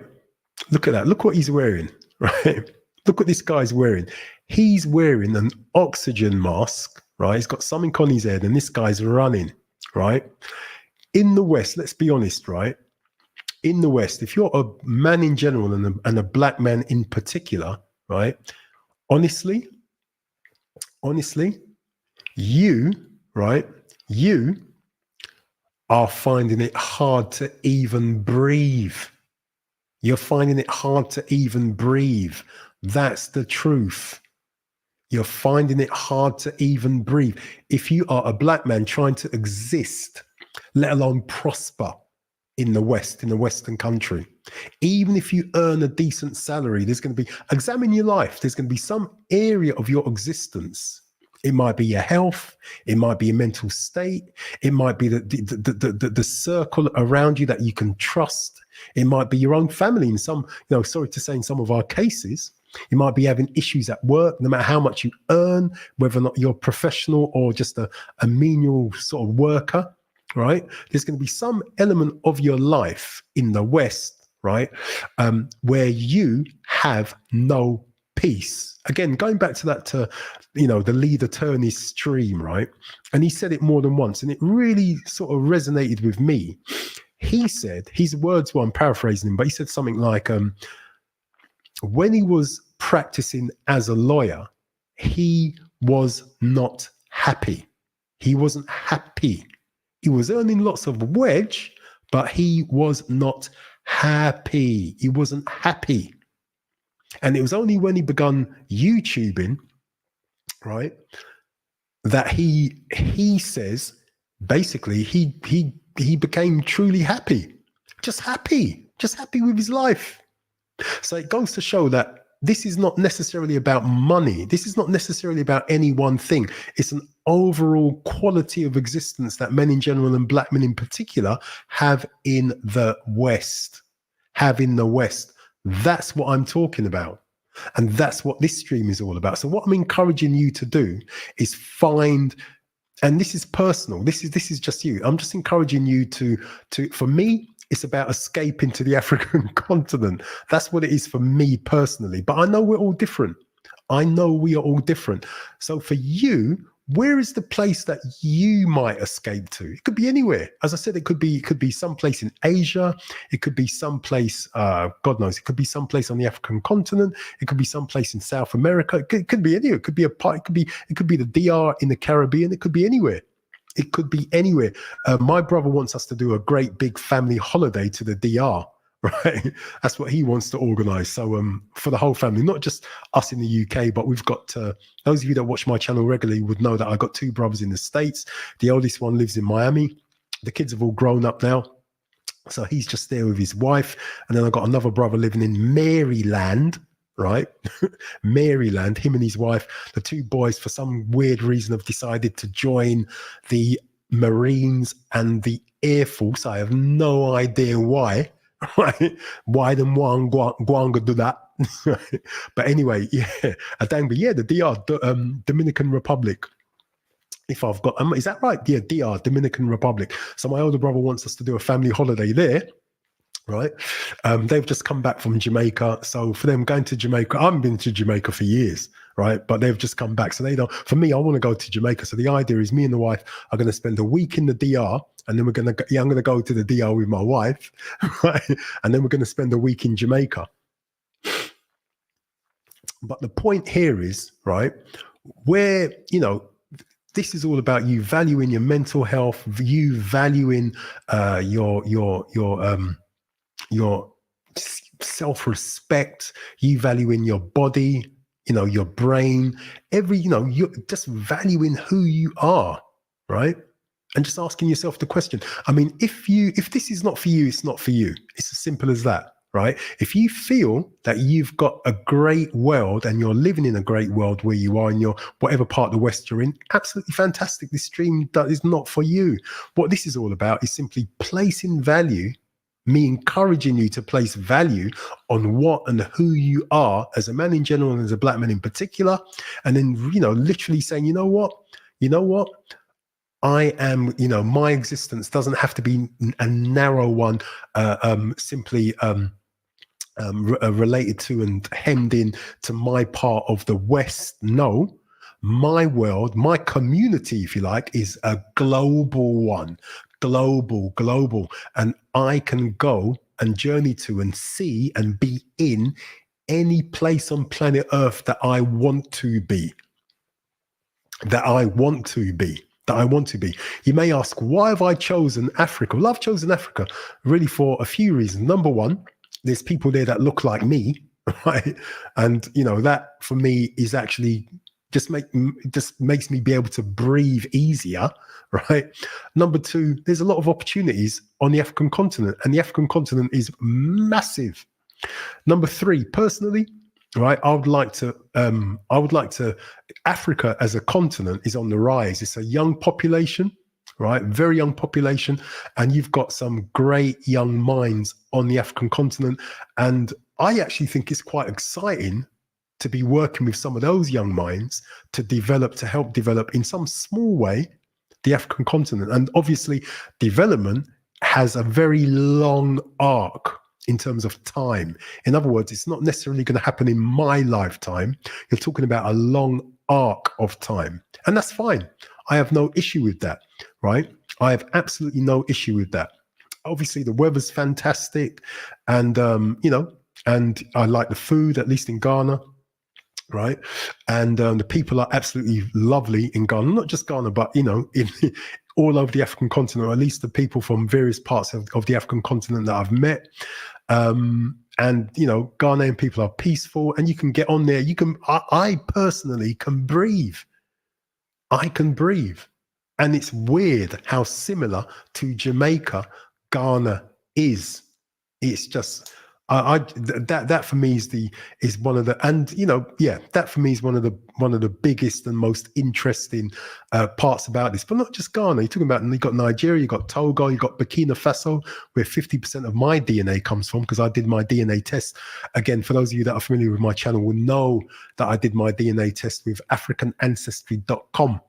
Speaker 1: Look at that. Look what he's wearing, right? Look what this guy's wearing. He's wearing an oxygen mask, right? He's got something on his head and this guy's running, right? In the West, let's be honest, right? In the West, if you're a man in general and a black man in particular, right? Honestly, you are finding it hard to even breathe. You're finding it hard to even breathe. That's the truth. You're finding it hard to even breathe. If you are a black man trying to exist, let alone prosper in the West, in a Western country, even if you earn a decent salary, there's going to be, examine your life. There's going to be some area of your existence. It might be your health. It might be your mental state. It might be the circle around you that you can trust. It might be your own family. In some, sorry to say, in some of our cases, you might be having issues at work, no matter how much you earn, whether or not you're professional or just a menial sort of worker, right? There's going to be some element of your life in the West, right, where you have no peace. Again, going back to that, the lead attorney's stream, right? And he said it more than once, and it really sort of resonated with me. He said, his words were, I'm paraphrasing him, but he said something like, when he was practicing as a lawyer, he was not happy. He wasn't happy. He was earning lots of wedge, but he was not happy. He wasn't happy. And it was only when he begun YouTubing, right, that he says basically he became truly happy, just happy with his life. So it goes to show that this is not necessarily about money. This is not necessarily about any one thing. It's an overall quality of existence that men in general and black men in particular have in the West. That's what I'm talking about. And that's what this stream is all about. So what I'm encouraging you to do is find, and this is personal, this is just you. I'm just encouraging you to for me, it's about escaping to the African continent. That's what it is for me personally. But I know we're all different. I know we are all different. So for you, where is the place that you might escape to? It could be anywhere. As I said, it could be someplace in Asia. It could be someplace, God knows, it could be someplace on the African continent. It could be someplace in South America. It could be anywhere. It could be it could be the DR in the Caribbean. It could be anywhere. It could be anywhere. My brother wants us to do a great big family holiday to the DR, right? That's what he wants to organize. So for the whole family, not just us in the UK, but we've got, those of you that watch my channel regularly would know that I've got 2 brothers in the States. The oldest one lives in Miami. The kids have all grown up now. So he's just there with his wife. And then I've got another brother living in Maryland, right? Maryland, him and his wife, the 2 boys, for some weird reason, have decided to join the Marines and the Air Force. I have no idea why, right? Why them Gwanga do that? But anyway, yeah, the DR, Dominican Republic. If I've got, is that right? Yeah, DR, Dominican Republic. So my older brother wants us to do a family holiday there. Right, they've just come back from Jamaica, so for them going to Jamaica, I haven't been to Jamaica for years, right? But they've just come back, so they don't. For me, I want to go to Jamaica. So the idea is, me and the wife are going to spend a week in the DR, and then I'm going to go to the DR with my wife, right? And then we're going to spend a week in Jamaica. But the point here is, right, where this is all about you valuing your mental health, you valuing your self-respect, you valuing your body, your brain, you're just valuing who you are, right? And just asking yourself the question. I mean, if this is not for you, it's not for you. It's as simple as that, right? If you feel that you've got a great world and you're living in a great world where you are in your whatever part of the West you're in, absolutely fantastic. This stream is not for you. What this is all about is simply placing value, me encouraging you to place value on what and who you are as a man in general and as a black man in particular. And then, literally saying, you know what? I am, my existence doesn't have to be a narrow one, simply related to and hemmed in to my part of the West. No, my world, my community, if you like, is a global one. Global. And I can go and journey to and see and be in any place on planet Earth that I want to be. You may ask, why have I chosen Africa? Well, I've chosen Africa really for a few reasons. Number one, there's people there that look like me, right? And, that for me is actually just makes me be able to breathe easier, right? Number two, there's a lot of opportunities on the African continent, and the African continent is massive. Number three, personally, right, I would like to, Africa as a continent is on the rise. It's a young population, right? Very young population. And you've got some great young minds on the African continent. And I actually think it's quite exciting to be working with some of those young minds to help develop in some small way the African continent. And obviously development has a very long arc in terms of time. In other words, it's not necessarily going to happen in my lifetime. You're talking about a long arc of time. And that's fine. I have no issue with that, right? I have absolutely no issue with that. Obviously, the weather's fantastic. And, and I like the food, at least in Ghana, right? And the people are absolutely lovely in Ghana. Not just Ghana, but, in all over the African continent, or at least the people from various parts of the African continent that I've met. And, Ghanaian people are peaceful, and you can get on there. I personally can breathe. I can breathe. And it's weird how similar to Jamaica Ghana is. It's just that for me is one of the, and that for me is one of the biggest and most interesting parts about this. But not just Ghana. You're talking about, you got Nigeria, you got Togo, you got Burkina Faso, where 50% of my DNA comes from, because I did my DNA test. Again, for those of you that are familiar with my channel will know that I did my DNA test with AfricanAncestry.com.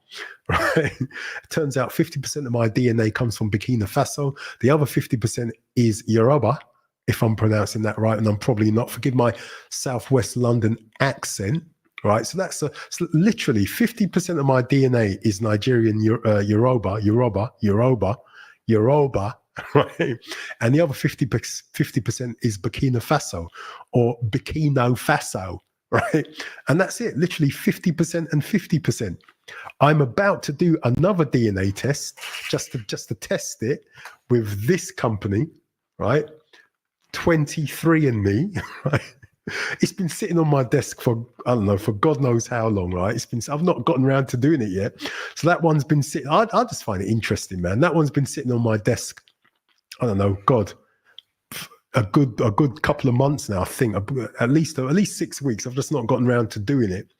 Speaker 1: Right? It turns out 50% of my DNA comes from Burkina Faso. The other 50% is Yoruba, if I'm pronouncing that right, and I'm probably not. Forgive my Southwest London accent, right? So that's so literally 50% of my DNA is Nigerian, Yoruba, right? And the other 50% is Burkina Faso or Burkina Faso, right? And that's it, literally 50% and 50%. I'm about to do another DNA test just to test it with this company, right? 23andMe, right? It's been sitting on my desk for, I don't know, for God knows how long, right? I've not gotten around to doing it yet. So that one's been sitting, I just find it interesting, man. That one's been sitting on my desk, I don't know, God, a good couple of months now, I think, at least 6 weeks. I've just not gotten around to doing it.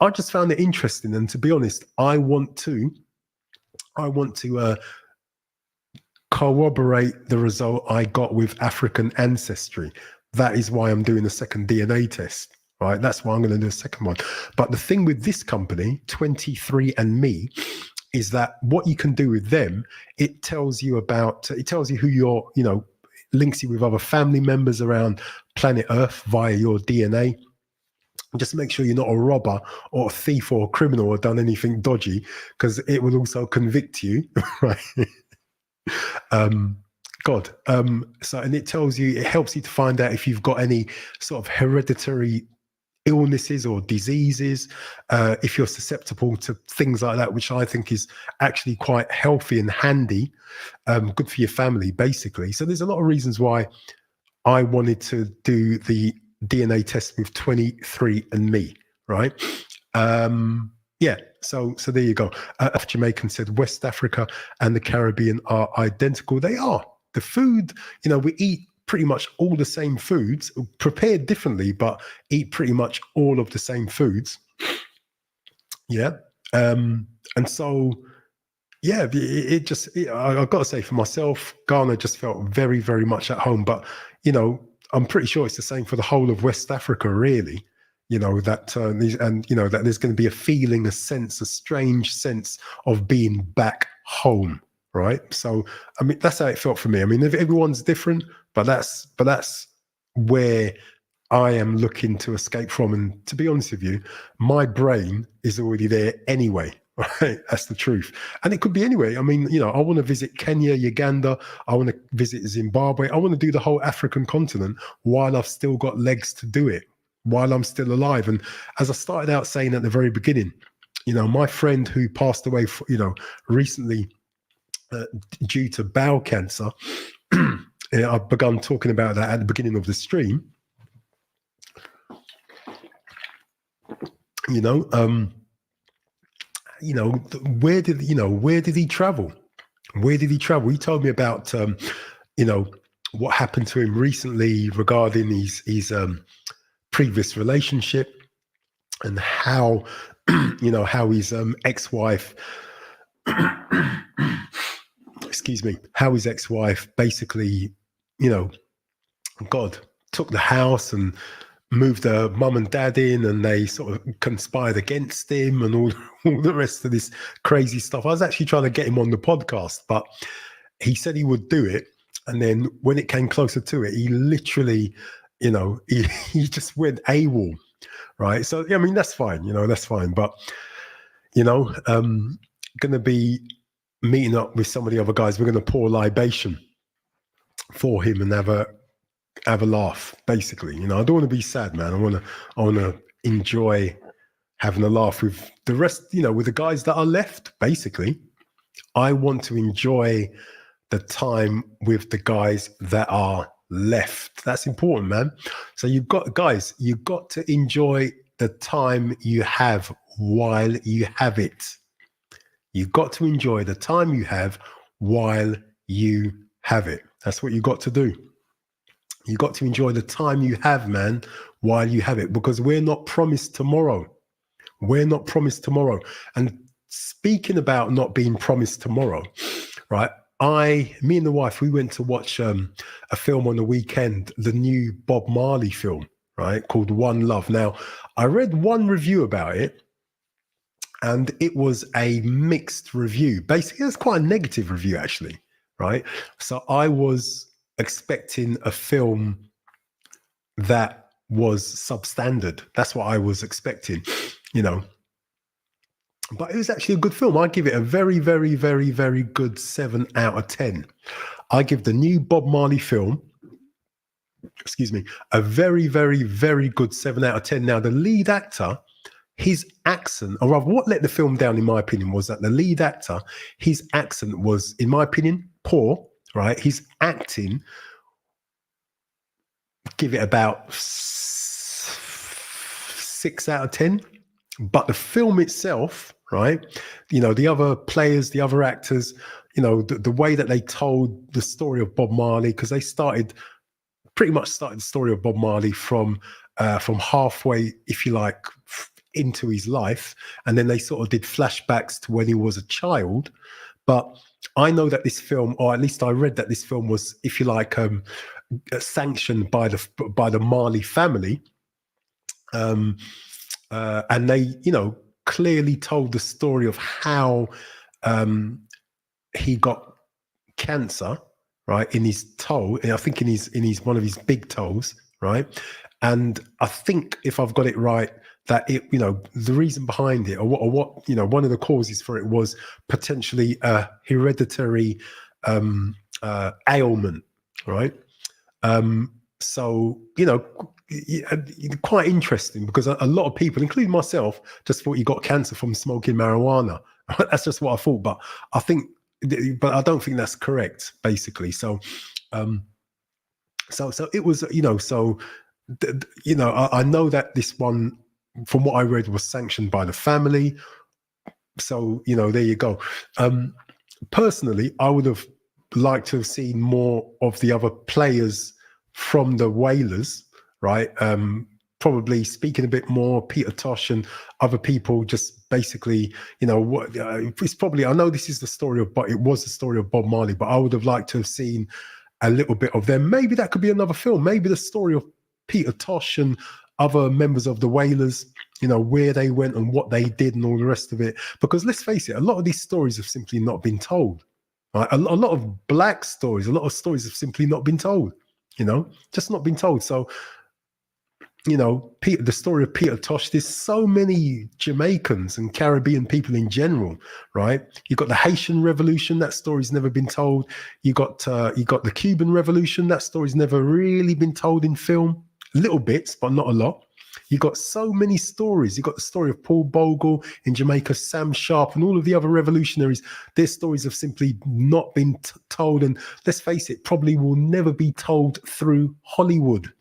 Speaker 1: I just found it interesting. And to be honest, I want to corroborate the result I got with African Ancestry. That is why I'm doing a second DNA test, right? That's why I'm going to do a second one. But the thing with this company, 23andMe, is that what you can do with them, it tells you who you're, links you with other family members around planet Earth via your DNA. Just make sure you're not a robber or a thief or a criminal or done anything dodgy, because it will also convict you, right? So, and it helps you to find out if you've got any sort of hereditary illnesses or diseases, if you're susceptible to things like that, which I think is actually quite healthy and handy, good for your family, basically. So there's a lot of reasons why I wanted to do the DNA test with 23andMe, right? So there you go. Jamaican said West Africa and the Caribbean are identical. They are. The food, we eat pretty much all the same foods, prepared differently, but eat pretty much all of the same foods. Yeah. And so, yeah, I've got to say, for myself, Ghana just felt very, very much at home. But, I'm pretty sure it's the same for the whole of West Africa, really. That there's going to be a feeling, a strange sense of being back home, right? So, I mean, that's how it felt for me. I mean, everyone's different, but that's where I am looking to escape from. And to be honest with you, my brain is already there anyway, right? That's the truth. And it could be anyway. I mean, I want to visit Kenya, Uganda. I want to visit Zimbabwe. I want to do the whole African continent while I've still got legs to do it, while I'm still alive. And as I started out saying at the very beginning, my friend who passed away, recently due to bowel cancer, I've begun talking about that at the beginning of the stream. Where did he travel? Where did he travel? He told me about, what happened to him recently regarding his previous relationship, and how, how his ex-wife, how his ex-wife basically, God took the house and moved her mum and dad in, and they sort of conspired against him and all the rest of this crazy stuff. I was actually trying to get him on the podcast, but he said he would do it. And then when it came closer to it, he literally, he just went AWOL, right? So, I mean, that's fine, that's fine. But, going to be meeting up with some of the other guys. We're going to pour libation for him and have a laugh, basically. I don't want to be sad, man. I want to enjoy having a laugh with the rest, with the guys that are left, basically. I want to enjoy the time with the guys that are left. That's important, man. So you've got to enjoy the time you have while you have it. You've got to enjoy the time you have while you have it. That's what you got to do. You got to enjoy the time you have, man, while you have it, because we're not promised tomorrow. We're not promised tomorrow. And speaking about not being promised tomorrow, right? Me and the wife, we went to watch a film on the weekend, the new Bob Marley film, right, called One Love. Now, I read one review about it, and it was a mixed review. Basically, it's quite a negative review, actually, right? So I was expecting a film that was substandard. That's what I was expecting, you know. But it was actually a good film. I give it a very, very, very, very good 7 out of 10. I give the new Bob Marley film, a very, very, very good 7 out of 10. Now, the lead actor, his accent, or rather, what let the film down, in my opinion, was that the lead actor, his accent was, in my opinion, poor, right? His acting, give it about 6 out of 10. But the film itself, right, you know, the other players, the other actors, you know, the way that they told the story of Bob Marley, because they pretty much started the story of Bob Marley from halfway, if you like, into his life, and then they sort of did flashbacks to when he was a child. But I know that this film, or at least I read that this film was, if you like, sanctioned by the Marley family. And they, you know, clearly told the story of how he got cancer, right, in his toe, and I think in his one of his big toes, right. And I think, if I've got it right, that it, you know, the reason behind it, or what, you know, one of the causes for it was potentially a hereditary ailment, right. So, you know, quite interesting, because a lot of people, including myself, just thought he got cancer from smoking marijuana. That's just what I thought, but I don't think that's correct, basically. So it was, you know, you know, I know that this one, from what I read, was sanctioned by the family. So, you know, there you go. Personally, I would have liked to have seen more of the other players from the Wailers, right? Probably speaking a bit more, Peter Tosh and other people, just basically, you know, it's probably, I know this is the story of, but it was the story of Bob Marley, but I would have liked to have seen a little bit of them. Maybe that could be another film. Maybe the story of Peter Tosh and other members of the Wailers, you know, where they went and what they did and all the rest of it. Because let's face it, a lot of these stories have simply not been told. Right? A lot of black stories, a lot of stories have simply not been told, you know, just not been told. So, you know, the story of Peter Tosh, there's so many Jamaicans and Caribbean people in general, right? You've got the Haitian Revolution, that story's never been told. You got the Cuban Revolution, that story's never really been told in film. Little bits, but not a lot. You got so many stories. You got the story of Paul Bogle in Jamaica, Sam Sharp, and all of the other revolutionaries. Their stories have simply not been told, and let's face it, probably will never be told through Hollywood.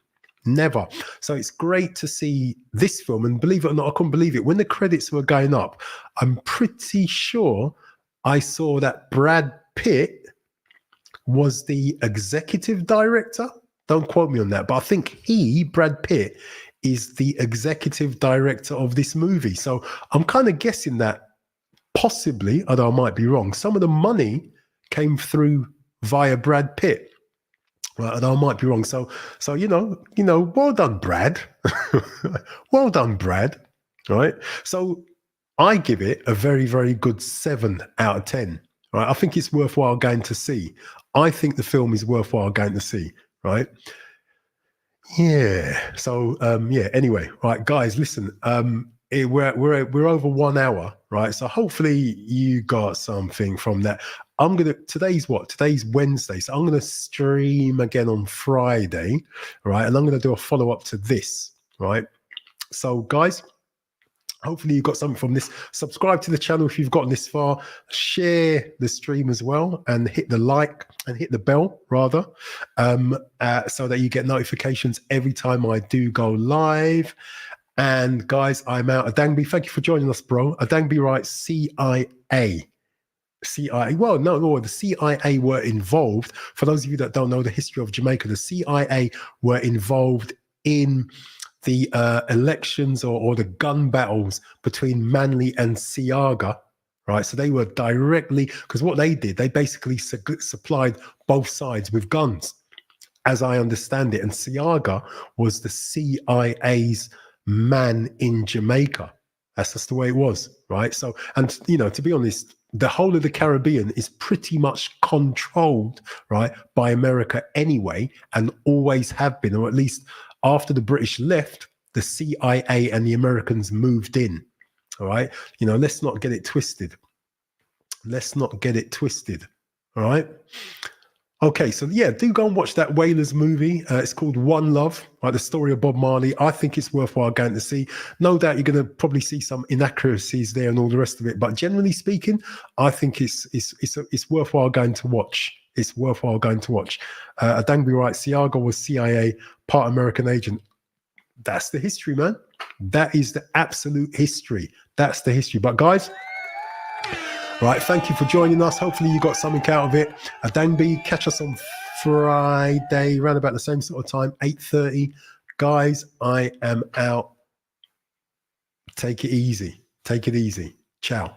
Speaker 1: Never. So it's great to see this film, and believe it or not, I couldn't believe it. When the credits were going up, I'm pretty sure I saw that Brad Pitt was the executive director. Don't quote me on that, but I think Brad Pitt, is the executive director of this movie. So I'm kind of guessing that possibly, although I might be wrong, some of the money came through via Brad Pitt. Right, and I might be wrong. So you know, well done, Brad. Well done, Brad. Right. So I give it a very, very good 7 out of 10. Right. I think it's worthwhile going to see. I think the film is worthwhile going to see. Right. Yeah. So yeah. Anyway, right, guys, listen. We're over 1 hour, right? So hopefully you got something from that. Today's Wednesday, so I'm gonna stream again on Friday, right? And I'm gonna do a follow-up to this, right? So guys, hopefully you got something from this. Subscribe to the channel if you've gotten this far. Share the stream as well, and hit the like and hit the bell rather, so that you get notifications every time I do go live. And guys, I'm out. Adangbi, thank you for joining us, bro. Adangbi writes CIA. CIA. Well, no, the CIA were involved. For those of you that don't know the history of Jamaica, the CIA were involved in the elections or the gun battles between Manley and Siaga, right? So they were directly, because what they did, they basically supplied both sides with guns, as I understand it. And Siaga was the CIA's man in Jamaica. That's just the way it was, right? So, and you know, to be honest, the whole of the Caribbean is pretty much controlled, right, by America anyway, and always have been, or at least after the British left, the CIA and the Americans moved in. All right. You know, let's not get it twisted. Let's not get it twisted. All right. Okay, so yeah, do go and watch that Wailers movie. It's called One Love, right? The story of Bob Marley. I think it's worthwhile going to see. No doubt you're going to probably see some inaccuracies there and all the rest of it, but generally speaking, I think it's worthwhile going to watch. It's worthwhile going to watch. Adangbe writes, Siaga was CIA, part American agent. That's the history, man. That is the absolute history. That's the history. But guys, right, thank you for joining us. Hopefully you got something out of it. Adangbe, catch us on Friday, around about the same sort of time, 8:30. Guys, I am out. Take it easy. Take it easy. Ciao.